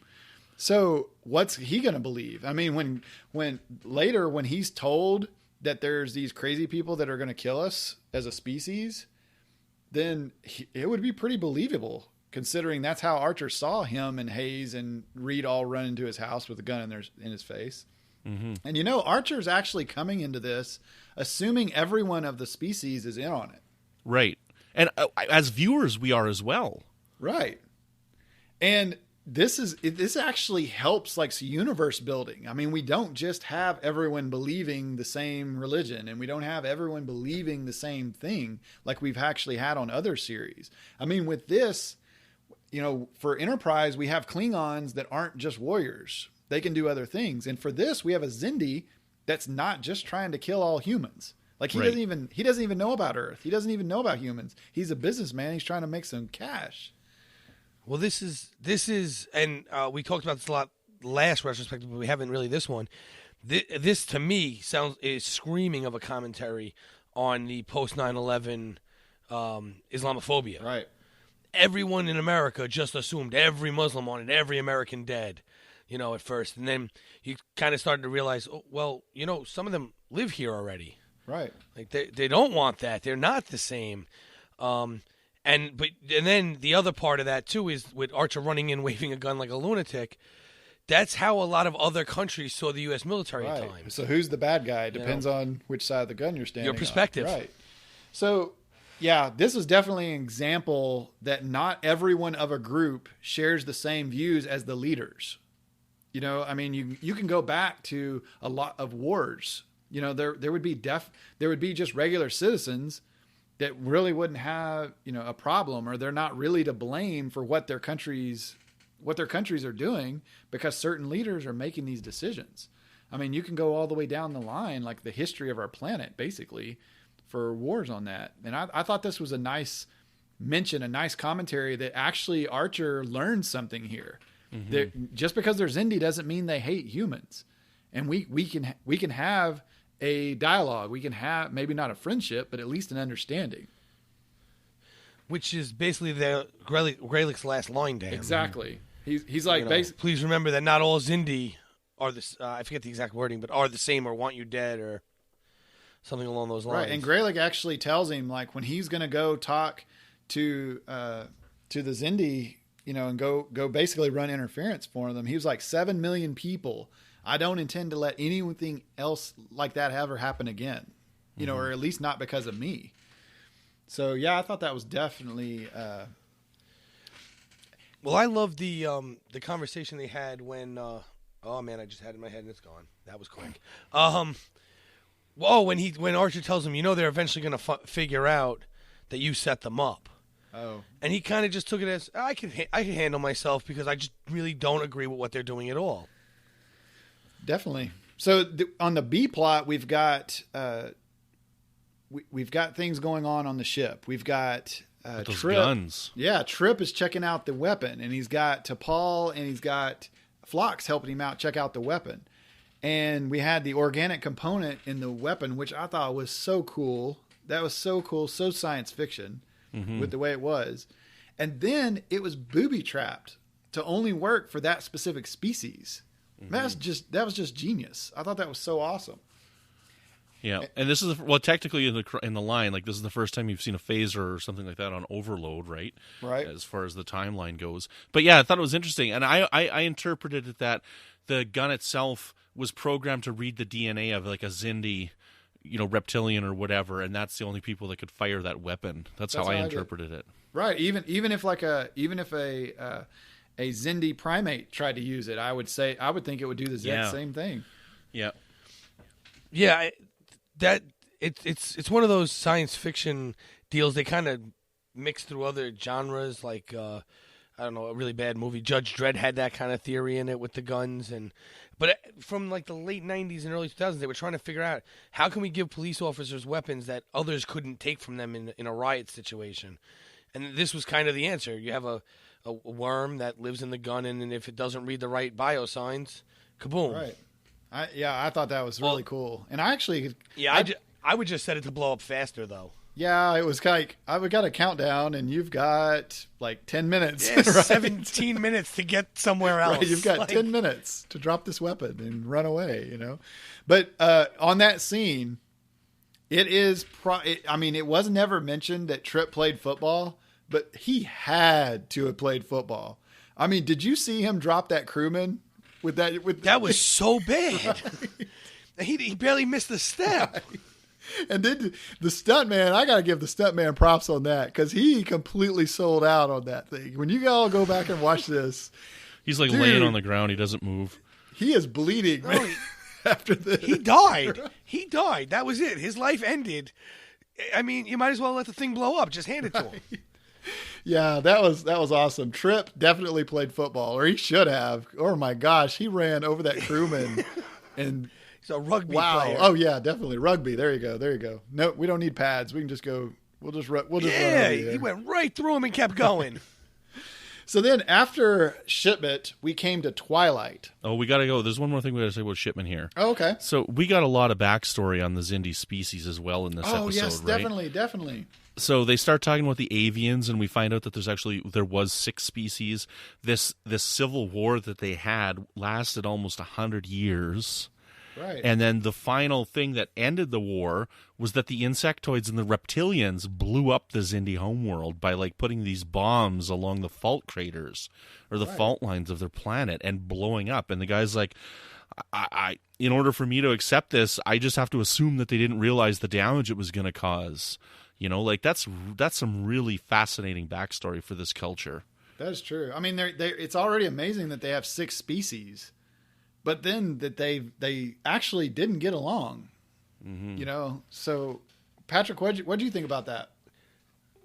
So, what's he going to believe? I mean, when later when he's told that there's these crazy people that are going to kill us as a species, then it would be pretty believable, considering that's how Archer saw him and Hayes and Reed all run into his house with a gun in his face. Mm-hmm. And Archer's actually coming into this assuming everyone of the species is in on it. Right. And as viewers, we are as well. Right. And this actually helps like universe building. I mean, we don't just have everyone believing the same religion, and we don't have everyone believing the same thing like we've actually had on other series. I mean, with this, for Enterprise, we have Klingons that aren't just warriors. They can do other things. And for this, we have a Xindi that's not just trying to kill all humans. Like he doesn't even know about Earth. He doesn't even know about humans. He's a businessman. He's trying to make some cash. Well, this is, and we talked about this a lot last retrospective, but we haven't really this one. This to me is screaming of a commentary on the post 9/11 Islamophobia. Right. Everyone in America just assumed every Muslim wanted every American dead, at first, and then you kind of started to realize, some of them live here already. Right. Like they don't want that. They're not the same. And then the other part of that too is with Archer running in waving a gun like a lunatic. That's how a lot of other countries saw the U.S. military at times. So who's the bad guy? Depends on which side of the gun you're standing on. Your perspective. Right. So, yeah, this is definitely an example that not everyone of a group shares the same views as the leaders. I mean, you can go back to a lot of wars. There would be just regular citizens that really wouldn't have, a problem, or they're not really to blame for what their countries are doing, because certain leaders are making these decisions. I mean, you can go all the way down the line, like the history of our planet, basically, for wars on that. And I thought this was a nice mention, a nice commentary that actually Archer learned something here. Mm-hmm. Just because they're Xindi doesn't mean they hate humans. And we can have a dialogue. We can have maybe not a friendship, but at least an understanding. Which is basically the Greylick's last line to him. Exactly. He's like, please remember that not all Xindi are the I forget the exact wording, but are the same or want you dead or something along those lines. Right. And Greylick actually tells him, like, when he's going to go talk to the Xindi, and go basically run interference for them. He was like, 7 million people. I don't intend to let anything else like that ever happen again, or at least not because of me. So, yeah, I thought that was definitely. Well, I love the conversation they had when. Oh man, I just had it in my head and it's gone. That was quick. When Archer tells him, they're eventually going to figure out that you set them up. Oh. And he kind of just took it as I can handle myself because I just really don't agree with what they're doing at all. Definitely. So on the B plot, we've got we've got things going on the ship. We've got those Trip. guns. Yeah, Trip is checking out the weapon, and he's got T'Pol and he's got Phlox helping him out check out the weapon. And we had the organic component in the weapon, which I thought was so cool. That was so cool, so science fiction with the way it was. And then it was booby-trapped to only work for that specific species. That was just genius. I thought that was so awesome. Yeah, and this is technically in the line, like this is the first time you've seen a phaser or something like that on Overload, right? Right. As far as the timeline goes, but yeah, I thought it was interesting, and I interpreted it that the gun itself was programmed to read the DNA of like a Xindi, reptilian or whatever, and that's the only people that could fire that weapon. That's how I interpreted it. Right. Even if a Xindi primate tried to use it, I would think it would do the exact same thing. Yeah. Yeah. It's one of those science fiction deals. They kind of mix through other genres, like I don't know, a really bad movie. Judge Dredd had that kind of theory in it with the guns, but from like the late 90s and early 2000s, they were trying to figure out how can we give police officers weapons that others couldn't take from them in a riot situation. And this was kind of the answer. You have a worm that lives in the gun, and if it doesn't read the right biosigns, kaboom. Right. I thought that was really cool. And I actually... Yeah, I would just set it to blow up faster, though. Yeah, it was like, we got a countdown, and you've got like 10 minutes. Yeah, right? 17 minutes to get somewhere else. Right, you've got 10 minutes to drop this weapon and run away, you know? But on that scene, it is... it was never mentioned that Trip played football, but he had to have played football. I mean, did you see him drop that crewman? That was so bad. He barely missed a step. Right. And then the stuntman, I got to give the stuntman props on that because he completely sold out on that thing. When you all go back and watch this, he's like laying on the ground. He doesn't move. He is bleeding, man, after this. He died. He died. That was it. His life ended. I mean, you might as well let the thing blow up. Just hand it to him. Yeah, that was awesome. Tripp definitely played football, or he should have. Oh my gosh, he ran over that crewman, and he's a rugby player. Oh yeah, definitely rugby. There you go. No, we don't need pads. We can just go. We'll just run. Yeah, he went right through him and kept going. So then, after Shipment, we came to Twilight. Oh, we got to go. There's one more thing we got to say about Shipment here. Oh, okay. So we got a lot of backstory on the Xindi species as well in this episode. Oh yes, right? definitely. So they start talking about the avians, and we find out that there was 6 species. This civil war that they had lasted almost 100 years. Right. And then the final thing that ended the war was that the insectoids and the reptilians blew up the Xindi homeworld by like putting these bombs along the fault craters or the fault lines of their planet and blowing up. And the guy's like, I in order for me to accept this, I just have to assume that they didn't realize the damage it was going to cause. You know, like that's some really fascinating backstory for this culture. That is true. I mean, it's already amazing that they have 6 species, but then that they actually didn't get along. Mm-hmm. You know, so Patrick, what do you think about that?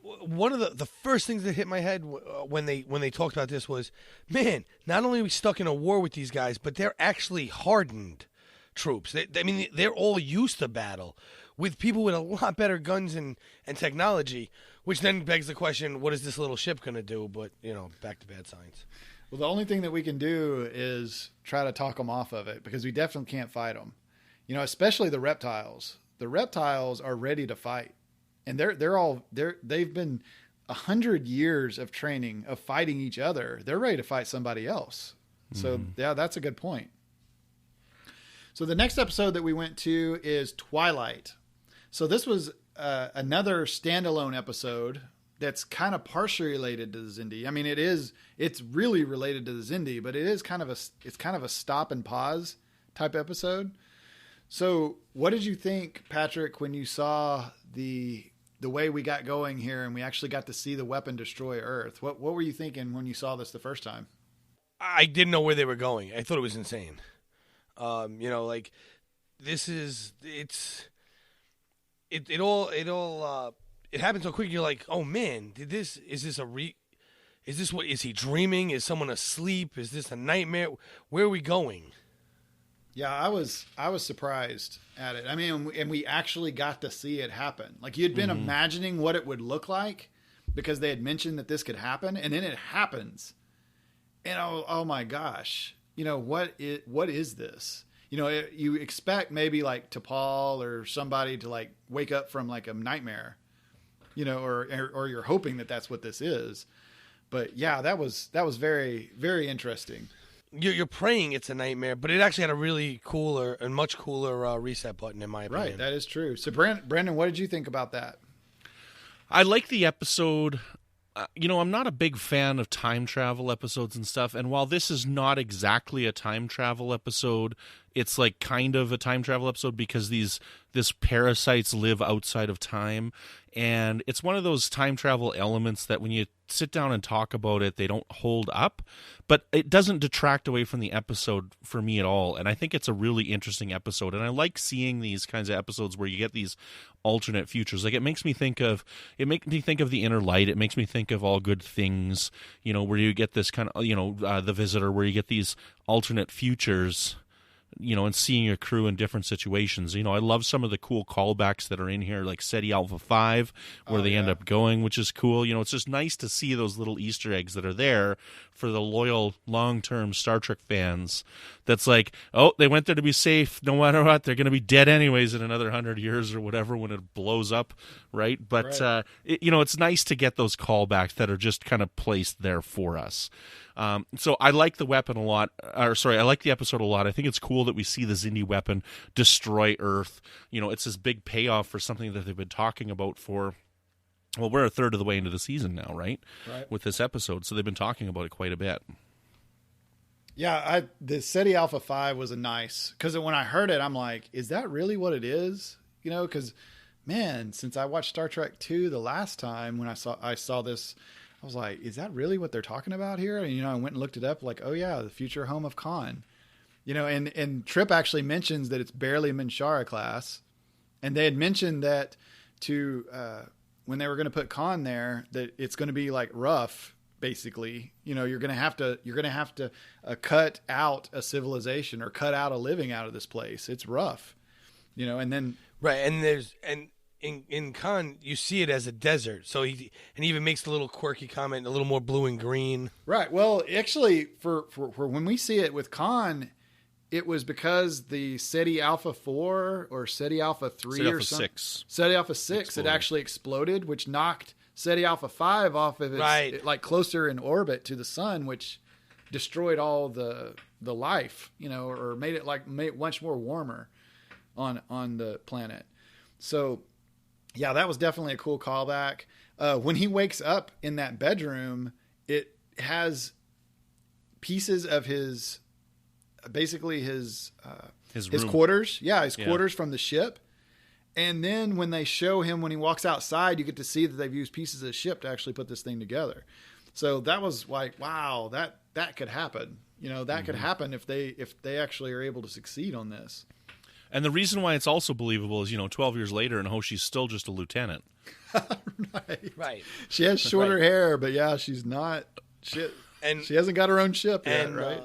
One of the first things that hit my head when they talked about this was, man, not only are we stuck in a war with these guys, but they're actually hardened troops. They're all used to battle with people with a lot better guns and technology, which then begs the question, what is this little ship going to do? But, you know, back to bad science. Well, the only thing that we can do is try to talk them off of it because we definitely can't fight them. You know, especially the reptiles. The reptiles are ready to fight. And they've been 100 years of training of fighting each other. They're ready to fight somebody else. So, yeah, that's a good point. So the next episode that we went to is Twilight. So this was another standalone episode that's kind of partially related to the Xindi. I mean, it's really related to the Xindi, but it's kind of a stop and pause type episode. So what did you think, Patrick, when you saw the way we got going here and we actually got to see the weapon destroy Earth? What were you thinking when you saw this the first time? I didn't know where they were going. I thought it was insane. You know, like it happened so quick. You're like, oh man, is he dreaming? Is someone asleep? Is this a nightmare? Where are we going? Yeah, I was surprised at it. I mean, and we actually got to see it happen. Like you'd been imagining what it would look like because they had mentioned that this could happen, and then it happens. And oh my gosh, you know, what is this? You know, you expect maybe like T'Pol or somebody to like wake up from like a nightmare, you know, or you're hoping that that's what this is. But yeah, that was very, very interesting. You're praying it's a nightmare, but it actually had a really cooler and much cooler reset button, in my opinion. Right, that is true. So, Brandon, what did you think about that? I like the episode. You know, I'm not a big fan of time travel episodes and stuff, and while this is not exactly a time travel episode, it's like kind of a time travel episode because this parasites live outside of time, and it's one of those time travel elements that when you sit down and talk about it, they don't hold up, but it doesn't detract away from the episode for me at all. And I think it's a really interesting episode, and I like seeing these kinds of episodes where you get these alternate futures. Like, it makes me think of The Inner Light. It makes me think of All Good Things, where you get this kind of, The Visitor, where you get these alternate futures, and seeing your crew in different situations. I love some of the cool callbacks that are in here, like SETI Alpha 5, where they end up going, which is cool. It's just nice to see those little Easter eggs that are there for the loyal, long-term Star Trek fans. That's like, oh, they went there to be safe. No matter what, they're going to be dead anyways in another 100 years or whatever when it blows up, right? But, it's nice to get those callbacks that are just kind of placed there for us. So I like the weapon a lot. I like the episode a lot. I think it's cool that we see the Xindi weapon destroy Earth. It's this big payoff for something that they've been talking about for, well, we're a third of the way into the season now, right? With this episode. So they've been talking about it quite a bit. Yeah, the SETI Alpha 5 was a nice, because when I heard it, I'm like, is that really what it is? Because, man, since I watched Star Trek II the last time when I saw this, I was like, is that really what they're talking about here? And, I went and looked it up, like, oh yeah, the future home of Khan. And Trip actually mentions that it's barely Minshara class. And they had mentioned that when they were going to put Khan there, that it's going to be like rough, basically. You're going to have to cut out a civilization or cut out a living out of this place. It's rough, and then. Right. And in Khan, you see it as a desert. So he even makes the little quirky comment, a little more blue and green. Right. Well, actually, for when we see it with Khan, it was because the SETI Alpha 4 or SETI Alpha 3 or something. 6. SETI Alpha 6 had actually exploded, which knocked SETI Alpha 5 off of its like closer in orbit to the sun, which destroyed all the life, or made it much more warmer on the planet. So, yeah, that was definitely a cool callback. When he wakes up in that bedroom, it has pieces of his quarters. Yeah, his quarters from the ship. And then when they show him when he walks outside, you get to see that they've used pieces of the ship to actually put this thing together. So that was like, wow, that could happen. That could happen if they actually are able to succeed on this. And the reason why it's also believable is, 12 years later, and Hoshi's still just a lieutenant. Right. She has shorter hair, but yeah, she's not. She hasn't got her own ship yet, right?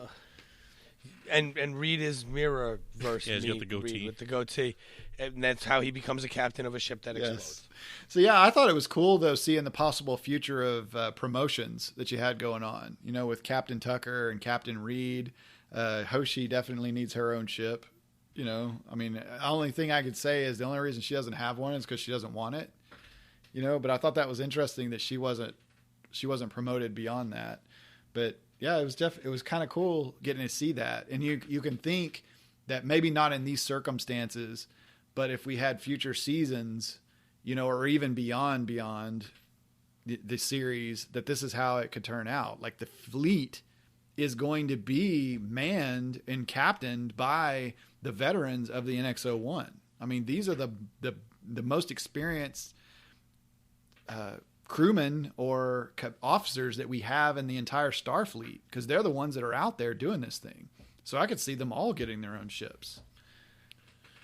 And Reed is mirror verse. Yeah, he's got the goatee. Reed with the goatee, and that's how he becomes a captain of a ship that explodes. So yeah, I thought it was cool though, seeing the possible future of promotions that you had going on. With Captain Tucker and Captain Reed. Hoshi definitely needs her own ship. The only thing I could say is the only reason she doesn't have one is because she doesn't want it. But I thought that was interesting that she wasn't promoted beyond that. But yeah, it was kind of cool getting to see that. And you can think that maybe not in these circumstances, but if we had future seasons, or even beyond the series, that this is how it could turn out. Like the fleet is going to be manned and captained by the veterans of the NX-01. These are the most experienced crewmen or officers that we have in the entire Starfleet, because they're the ones that are out there doing this thing. So I could see them all getting their own ships.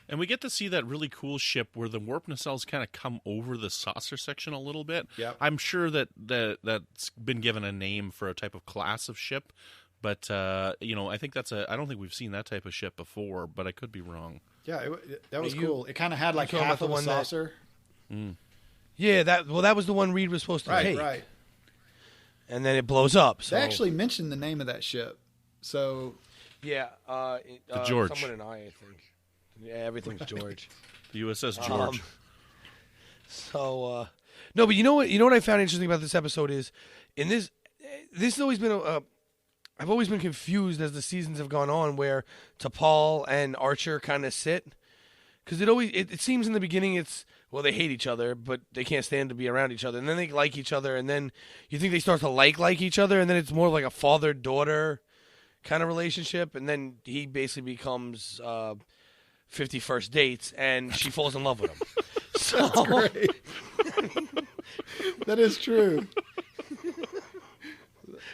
And we get to see that really cool ship where the warp nacelles kind of come over the saucer section a little bit. Yep. I'm sure that's been given a name for a type of class of ship. But, I think I don't think we've seen that type of ship before, but I could be wrong. Yeah, that was cool. It kind of had like half of a saucer. Yeah, that was the one Reed was supposed to take. Right. And then it blows up. So. They actually mentioned the name of that ship. So. Yeah. the George. Someone and I think. Yeah, everything's George. The USS George. No, but you know what I found interesting about this episode is, in this has always been I've always been confused as the seasons have gone on where T'Pol and Archer kind of sit. Because it seems in the beginning they hate each other, but they can't stand to be around each other. And then they like each other, and then you think they start to like each other, and then it's more like a father-daughter kind of relationship, and then he basically becomes 50 First Dates, and she falls in love with him. So, That's great. That is true.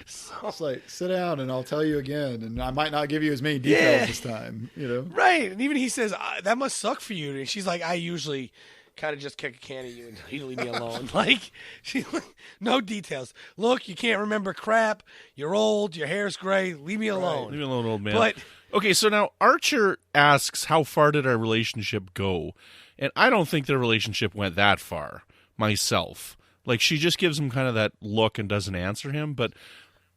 It's like, sit down and I'll tell you again, and I might not give you as many details this time, Right, and even he says, that must suck for you. And she's like, I usually kind of just kick a can at you and you leave me alone. Like, she's like, no details. Look, you can't remember crap. You're old. Your hair's gray. Leave me alone. Leave me alone, old man. But okay, so now Archer asks, how far did our relationship go? And I don't think their relationship went that far myself. Like, she just gives him kind of that look and doesn't answer him. But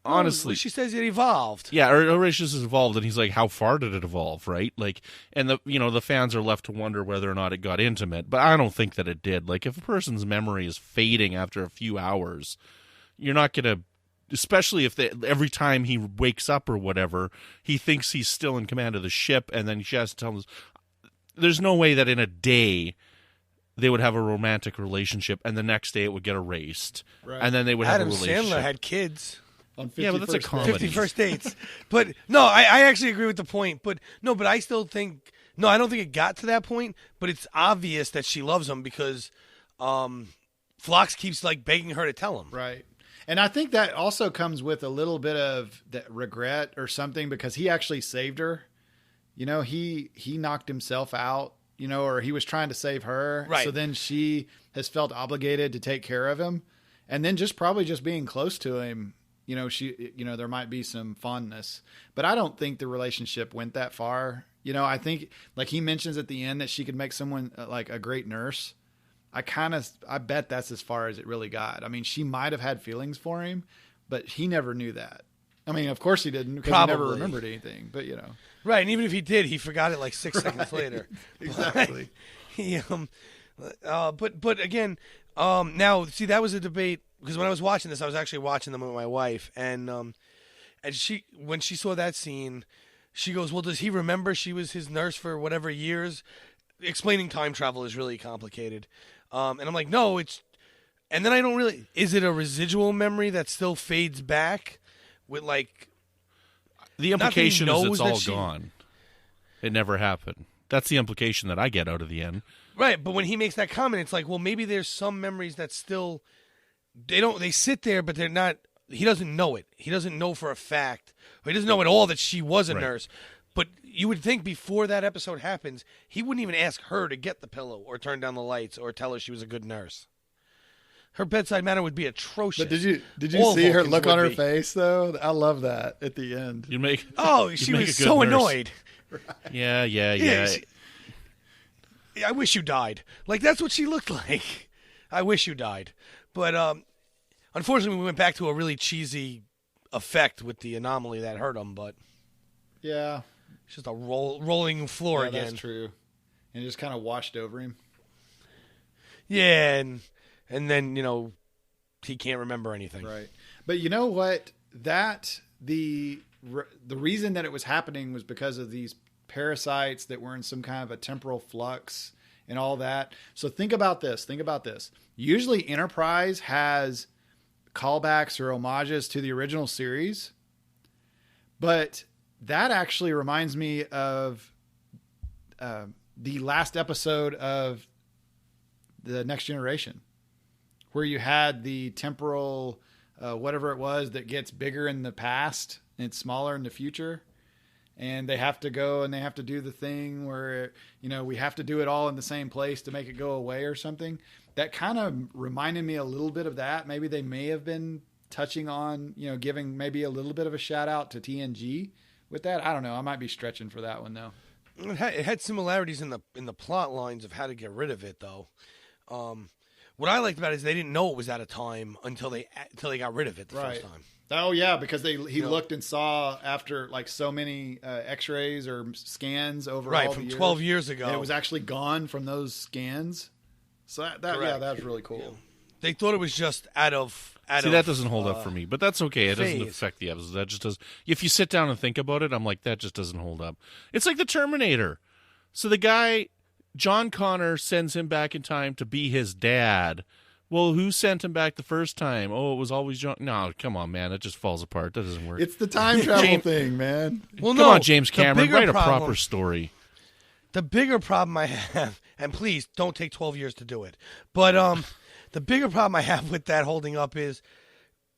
honestly, she says it evolved. yeah, our relationship has evolved, and he's like, how far did it evolve, right? Like, and the fans are left to wonder whether or not it got intimate, but I don't think that it did. Like, if a person's memory is fading after a few hours, you're not gonna, especially if every time he wakes up or whatever, he thinks he's still in command of the ship, and then she has to tell him, there's no way that in a day they would have a romantic relationship, and the next day it would get erased, and then they would have a Adam relationship. Sandler had kids. On Yeah, but that's a 51st comedy. 50 First Dates. But no, I actually agree with the point. But I still think, I don't think it got to that point, but it's obvious that she loves him because Phlox keeps like begging her to tell him. Right. And I think that also comes with a little bit of that regret or something, because he actually saved her. He knocked himself out, or he was trying to save her. Right. So then she has felt obligated to take care of him. And then probably just being close to him, there might be some fondness, but I don't think the relationship went that far. I think, like he mentions at the end, that she could make someone like a great nurse. I bet that's as far as it really got. I mean, she might have had feelings for him, but he never knew that. I mean, of course he didn't, because he never remembered anything, but Right. And even if he did, he forgot it like 6 seconds later. Exactly. But again, now see, that was a debate, because when I was watching this, I was actually watching them with my wife, and she, when she saw that scene, she goes, well, does he remember she was his nurse for whatever years? Explaining time travel is really complicated. And I'm like, no, and then I don't really, is it a residual memory that still fades back with like, The implication is knows it's that all she- gone. It never happened. That's the implication that I get out of the end. right, but when he makes that comment, it's like, well, maybe there's some memories that still, they sit there, but they're not, he doesn't know it. He doesn't know for a fact, or he doesn't know at all that she was a Right. nurse. But you would think before that episode happens, he wouldn't even ask her to get the pillow or turn down the lights or tell her she was a good nurse. Her bedside manner would be atrocious. But did you All see her Vulcans look would on her be. face though? I love that at the end. You make Oh, you she make a was good so nurse. annoyed. Yeah. I wish you died. Like, that's what she looked like. I wish you died. But unfortunately, we went back to a really cheesy effect with the anomaly that hurt him. But Yeah, it's just a rolling floor yeah, again. that's true. And it just kind of washed over him. Yeah, and then he can't remember anything. Right. But you know what? The reason that it was happening was because of these parasites that were in some kind of a temporal flux and all that. So think about this. Usually Enterprise has callbacks or homages to the original series, but that actually reminds me of the last episode of The Next Generation, where you had the temporal, whatever it was, that gets bigger in the past and it's smaller in the future. And they have to go and they have to do the thing where, we have to do it all in the same place to make it go away or something. That kind of reminded me a little bit of that. Maybe they may have been touching on, giving maybe a little bit of a shout out to TNG with that. I don't know. I might be stretching for that one though. It had similarities in the plot lines of how to get rid of it, though. What I liked about it is they didn't know it was out of time until they got rid of it the first time. Oh yeah, because he looked and saw after like so many X-rays or scans over all from the years, 12 years ago. and it was actually gone from those scans. So that was really cool. They thought it was just out of. See, that doesn't hold up for me, but that's okay. It doesn't phase. affect the episode. That just does. If you sit down and think about it, I'm like, that just doesn't hold up. It's like the Terminator. So the guy, John Connor, sends him back in time to be his dad, Well, who sent him back the first time? Oh, it was always John. No, come on, man. It just falls apart. That doesn't work. It's the time travel thing, man. Well, Come on, James Cameron. Write a proper story. The bigger problem I have, and please don't take 12 years to do it, but the bigger problem I have with that holding up is,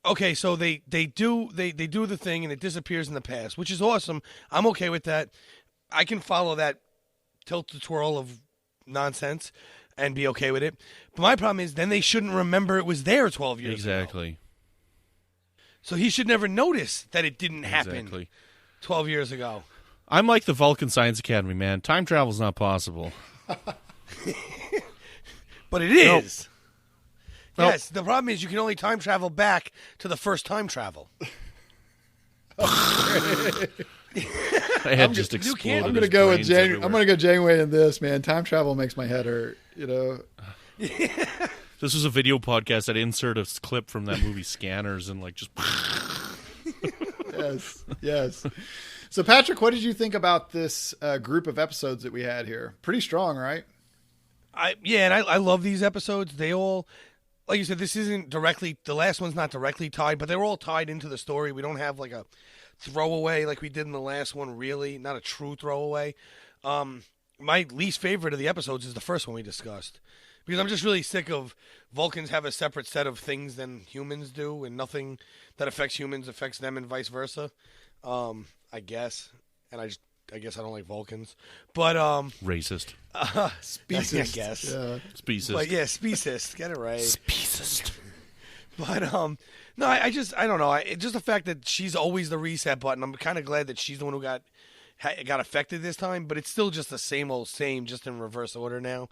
okay, so they do the thing and it disappears in the past, which is awesome. I'm okay with that. I can follow that tilt-to-twirl of nonsense and be okay with it. But my problem is then they shouldn't remember it was there 12 years ago. Exactly. So he should never notice that it didn't happen 12 years ago. I'm like the Vulcan Science Academy, man. Time travel's not possible. But it is. Yes, the problem is you can only time travel back to the first time travel. I had just exploded. I'm going to go with I'm going to go Janeway in this, man. Time travel makes my head hurt, you know. This was a video podcast. I'd insert a clip from that movie Scanners and like just. Yes. So, Patrick, what did you think about this group of episodes that we had here? Pretty strong, right? I love these episodes. They all, like you said, this isn't directly, the last one's not directly tied, but they're all tied into the story. We don't have like a throwaway like we did in the last one, really. Not a true throwaway. My least favorite of the episodes is the first one we discussed. Because I'm just really sick of Vulcans have a separate set of things than humans do, and nothing that affects humans affects them and vice versa. I guess. And I guess I don't like Vulcans. But racist. Speciest. I guess. Yeah. Speciest. But yeah, speciest. Get it right. Speciest. But no, I don't know. Just the fact that she's always the reset button. I'm kind of glad that she's the one who got affected this time, but it's still just the same old same, just in reverse order now.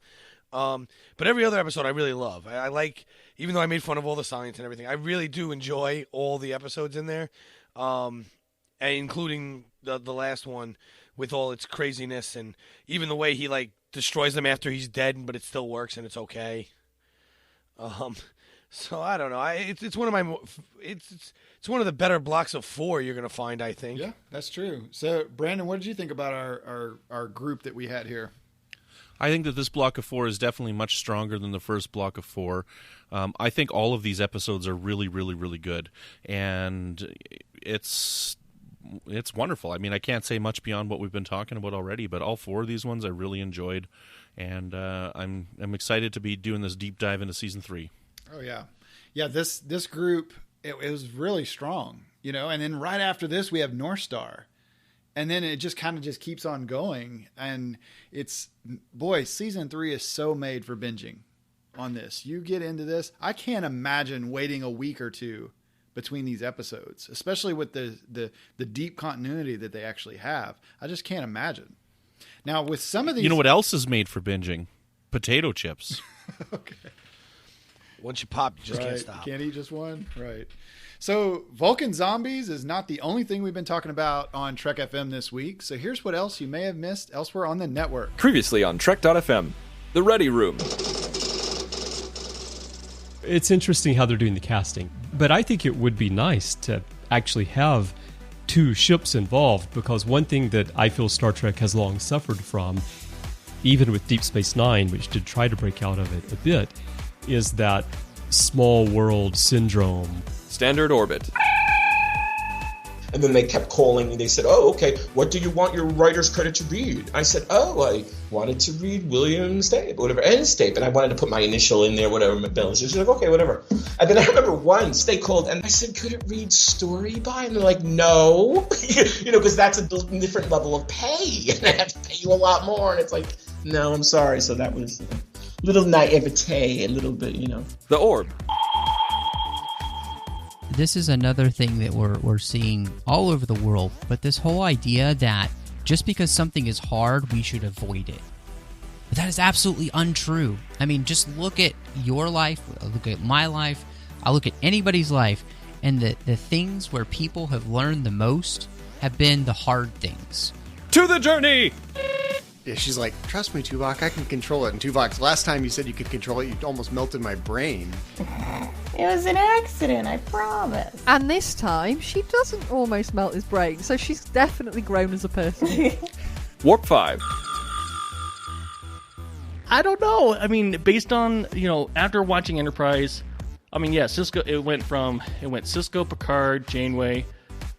But every other episode I really love. I like, even though I made fun of all the science and everything, I really do enjoy all the episodes in there, and including the last one with all its craziness and even the way he like destroys them after he's dead, but it still works and it's okay. So I don't know. It's one of my it's one of the better blocks of 4 you're gonna find, I think. Yeah, that's true. So Brandon, what did you think about our group that we had here? I think that this block of 4 is definitely much stronger than the first block of 4. I think all of these episodes are really, really, really good, and it's wonderful. I mean, I can't say much beyond what we've been talking about already, but all 4 of these ones I really enjoyed, and I'm excited to be doing this deep dive into season 3. Oh yeah. This group it was really strong, you know. And then right after this we have North Star. And then it just kind of just keeps on going. And season 3 is so made for binging on this. You get into this. I can't imagine waiting a week or two between these episodes, especially with the deep continuity that they actually have. I just can't imagine. Now, with some of these... You know what else is made for binging? Potato chips. Okay. Once you pop, you just right. can't stop. Can't eat just one? Right. So Vulcan Zombies is not the only thing we've been talking about on Trek FM this week. So here's what else you may have missed elsewhere on the network. Previously on Trek.fm, The Ready Room. It's interesting how they're doing the casting, but I think it would be nice to actually have 2 ships involved, because one thing that I feel Star Trek has long suffered from, even with Deep Space Nine, which did try to break out of it a bit, is that small world syndrome. Standard Orbit. And then they kept calling me. They said, "Oh, okay, what do you want your writer's credit to read?" I said, "Oh, I wanted to read William Stape, whatever, and Stape, and I wanted to put my initial in there, whatever, McMillan." She's like, "Okay, whatever." And then I remember once they called, and I said, "Could it read story by?" And they're like, "No," you know, because that's a different level of pay, and I have to pay you a lot more. And it's like, no, I'm sorry. So that was a little naivete, a little bit, you know. The Orb. This is another thing that we're seeing all over the world, but this whole idea that just because something is hard, we should avoid it. But that is absolutely untrue. I mean, just look at your life, look at my life, I look at anybody's life, and the things where people have learned the most have been the hard things. To the journey! Yeah, she's like, "Trust me, Tuvok, I can control it." And Tuvok, last time you said you could control it, you almost melted my brain. It was an accident, I promise. And this time, she doesn't almost melt his brain, so she's definitely grown as a person. Warp 5. I don't know. I mean, based on, after watching Enterprise, Cisco, it went Cisco, Picard, Janeway,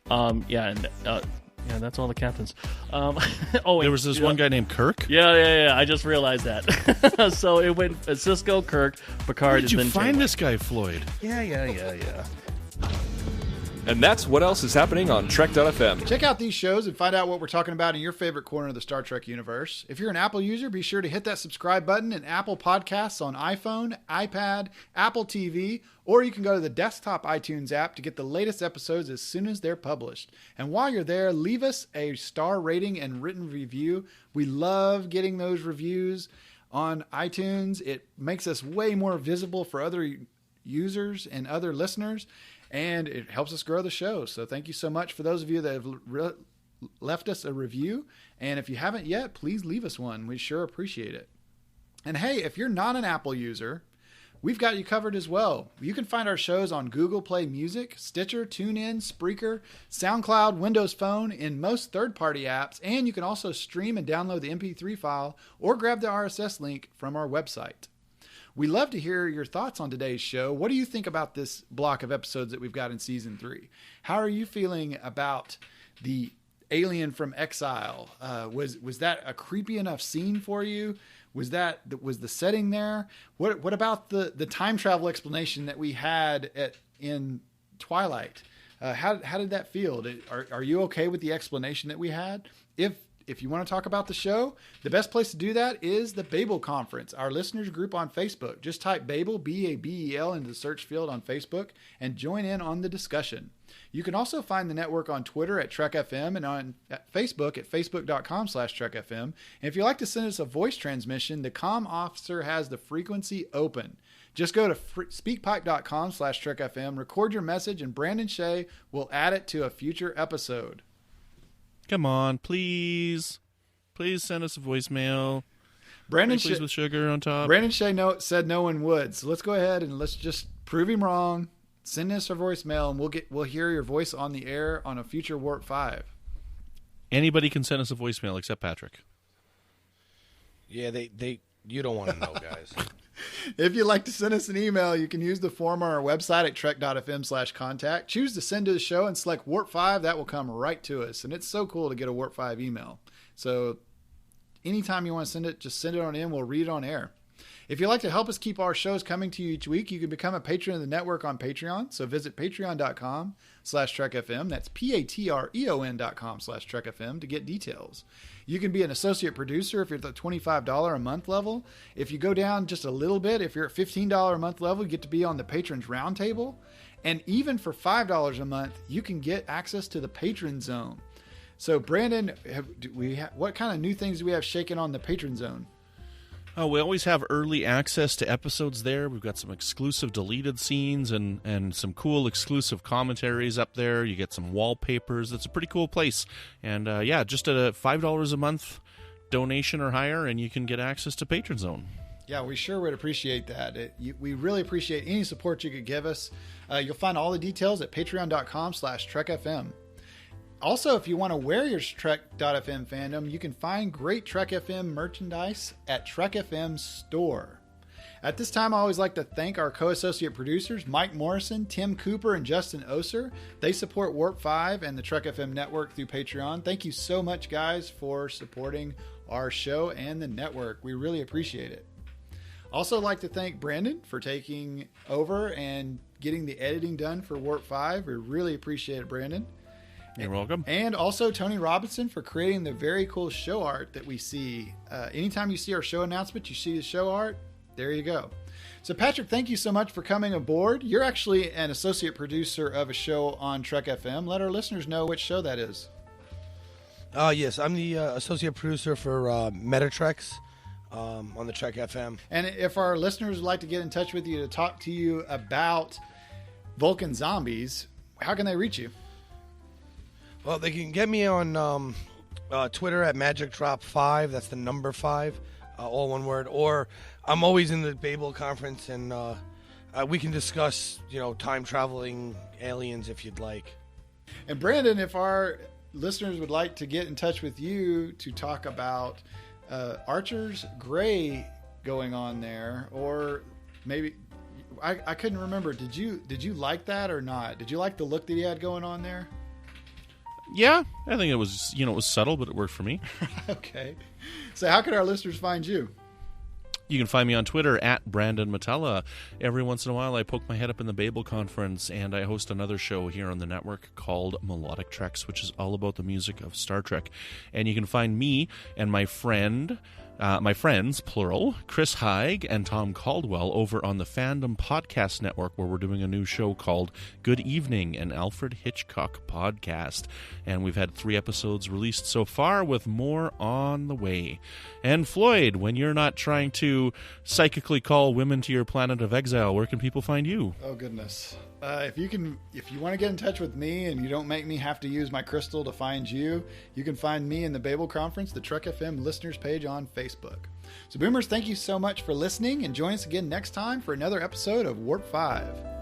that's all the captains. There was this one guy named Kirk? Yeah, I just realized that. So it went Cisco, Kirk, Picard, Where did you and then find Janeway. this guy, Floyd? Yeah. And that's what else is happening on Trek.fm. Check out these shows and find out what we're talking about in your favorite corner of the Star Trek universe. If you're an Apple user, be sure to hit that subscribe button in Apple Podcasts on iPhone, iPad, Apple TV, or you can go to the desktop iTunes app to get the latest episodes as soon as they're published. And while you're there, leave us a star rating and written review. We love getting those reviews on iTunes. It makes us way more visible for other users and other listeners, and it helps us grow the show. So thank you so much for those of you that have left us a review. And if you haven't yet, please leave us one. We sure appreciate it. And hey, if you're not an Apple user, we've got you covered as well. You can find our shows on Google Play Music, Stitcher, TuneIn, Spreaker, SoundCloud, Windows Phone, in most third-party apps, and you can also stream and download the MP3 file or grab the RSS link from our website. We love to hear your thoughts on today's show. What do you think about this block of episodes that we've got in Season 3? How are you feeling about the alien from exile? Was that a creepy enough scene for you? Was the setting there? What about the time travel explanation that we had in Twilight? How did that feel? Are you okay with the explanation that we had? If you want to talk about the show, the best place to do that is the Babel Conference, our listeners group on Facebook. Just type Babel, B-A-B-E-L, into the search field on Facebook and join in on the discussion. You can also find the network on Twitter at Trek FM and on Facebook at facebook.com/TrekFM. And if you'd like to send us a voice transmission, the comm officer has the frequency open. Just go to speakpipe.com/TrekFM, record your message, and Brandon Shea will add it to a future episode. Come on, please. Please send us a voicemail. Please with sugar on top. Brandon Shea said no one would. So let's go ahead and let's just prove him wrong. Send us a voicemail and we'll hear your voice on the air on a future Warp 5. Anybody can send us a voicemail except Patrick. Yeah, you don't want to know, guys. If you'd like to send us an email, you can use the form on our website at trek.fm/contact. Choose to send to the show and select Warp 5. That will come right to us. And it's so cool to get a Warp 5 email. So anytime you want to send it, just send it on in. We'll read it on air. If you'd like to help us keep our shows coming to you each week, you can become a patron of the network on Patreon. So visit patreon.com/TrekFM. That's patreon.com/TrekFM to get details. You can be an associate producer if you're at the $25 a month level. If you go down just a little bit, if you're at $15 a month level, you get to be on the Patrons Roundtable. And even for $5 a month, you can get access to the Patron Zone. So Brandon, what kind of new things do we have shaking on the Patron Zone? Oh, we always have early access to episodes there. We've got some exclusive deleted scenes and some cool exclusive commentaries up there. You get some wallpapers. It's a pretty cool place. And just at a $5 a month donation or higher, and you can get access to Patron Zone. Yeah, we sure would appreciate that. We really appreciate any support you could give us. You'll find all the details at patreon.com/TrekFM. Also, if you want to wear your Trek.fm fandom, you can find great Trek FM merchandise at Trek FM Store. At this time, I always like to thank our co-associate producers, Mike Morrison, Tim Cooper, and Justin Oser. They support Warp 5 and the Trek FM network through Patreon. Thank you so much, guys, for supporting our show and the network. We really appreciate it. Also like to thank Brandon for taking over and getting the editing done for Warp 5. We really appreciate it, Brandon. You're welcome. And also Tony Robinson for creating the very cool show art that we see. Anytime you see our show announcement, you see the show art, there you go. So Patrick, thank you so much for coming aboard. You're actually an associate producer of a show on Trek FM. Let our listeners know which show that is. Yes, I'm the associate producer for Metatrex on the Trek FM. And if our listeners would like to get in touch with you to talk to you about Vulcan zombies, how can they reach you? Well, they can get me on Twitter at MagicDrop5. That's the number 5, all one word. Or I'm always in the Babel Conference, and we can discuss, time traveling aliens if you'd like. And Brandon, if our listeners would like to get in touch with you to talk about Archer's Gray going on there, or maybe I couldn't remember. Did you like that or not? Did you like the look that he had going on there? Yeah, I think it was, it was subtle, but it worked for me. Okay. So how can our listeners find you? You can find me on Twitter at Brandon Matella. Every once in a while, I poke my head up in the Babel Conference, and I host another show here on the network called Melodic Treks, which is all about the music of Star Trek. And you can find me and my friends, plural, Chris Haig and Tom Caldwell over on the Fandom Podcast Network, where we're doing a new show called Good Evening, an Alfred Hitchcock podcast. And we've had 3 episodes released so far, with more on the way. And Floyd, when you're not trying to psychically call women to your planet of exile, where can people find you? Oh, goodness. If you want to get in touch with me and you don't make me have to use my crystal to find you, you can find me in the Babel Conference, the Trek FM listeners page on Facebook. So Boomers, thank you so much for listening, and join us again next time for another episode of Warp 5.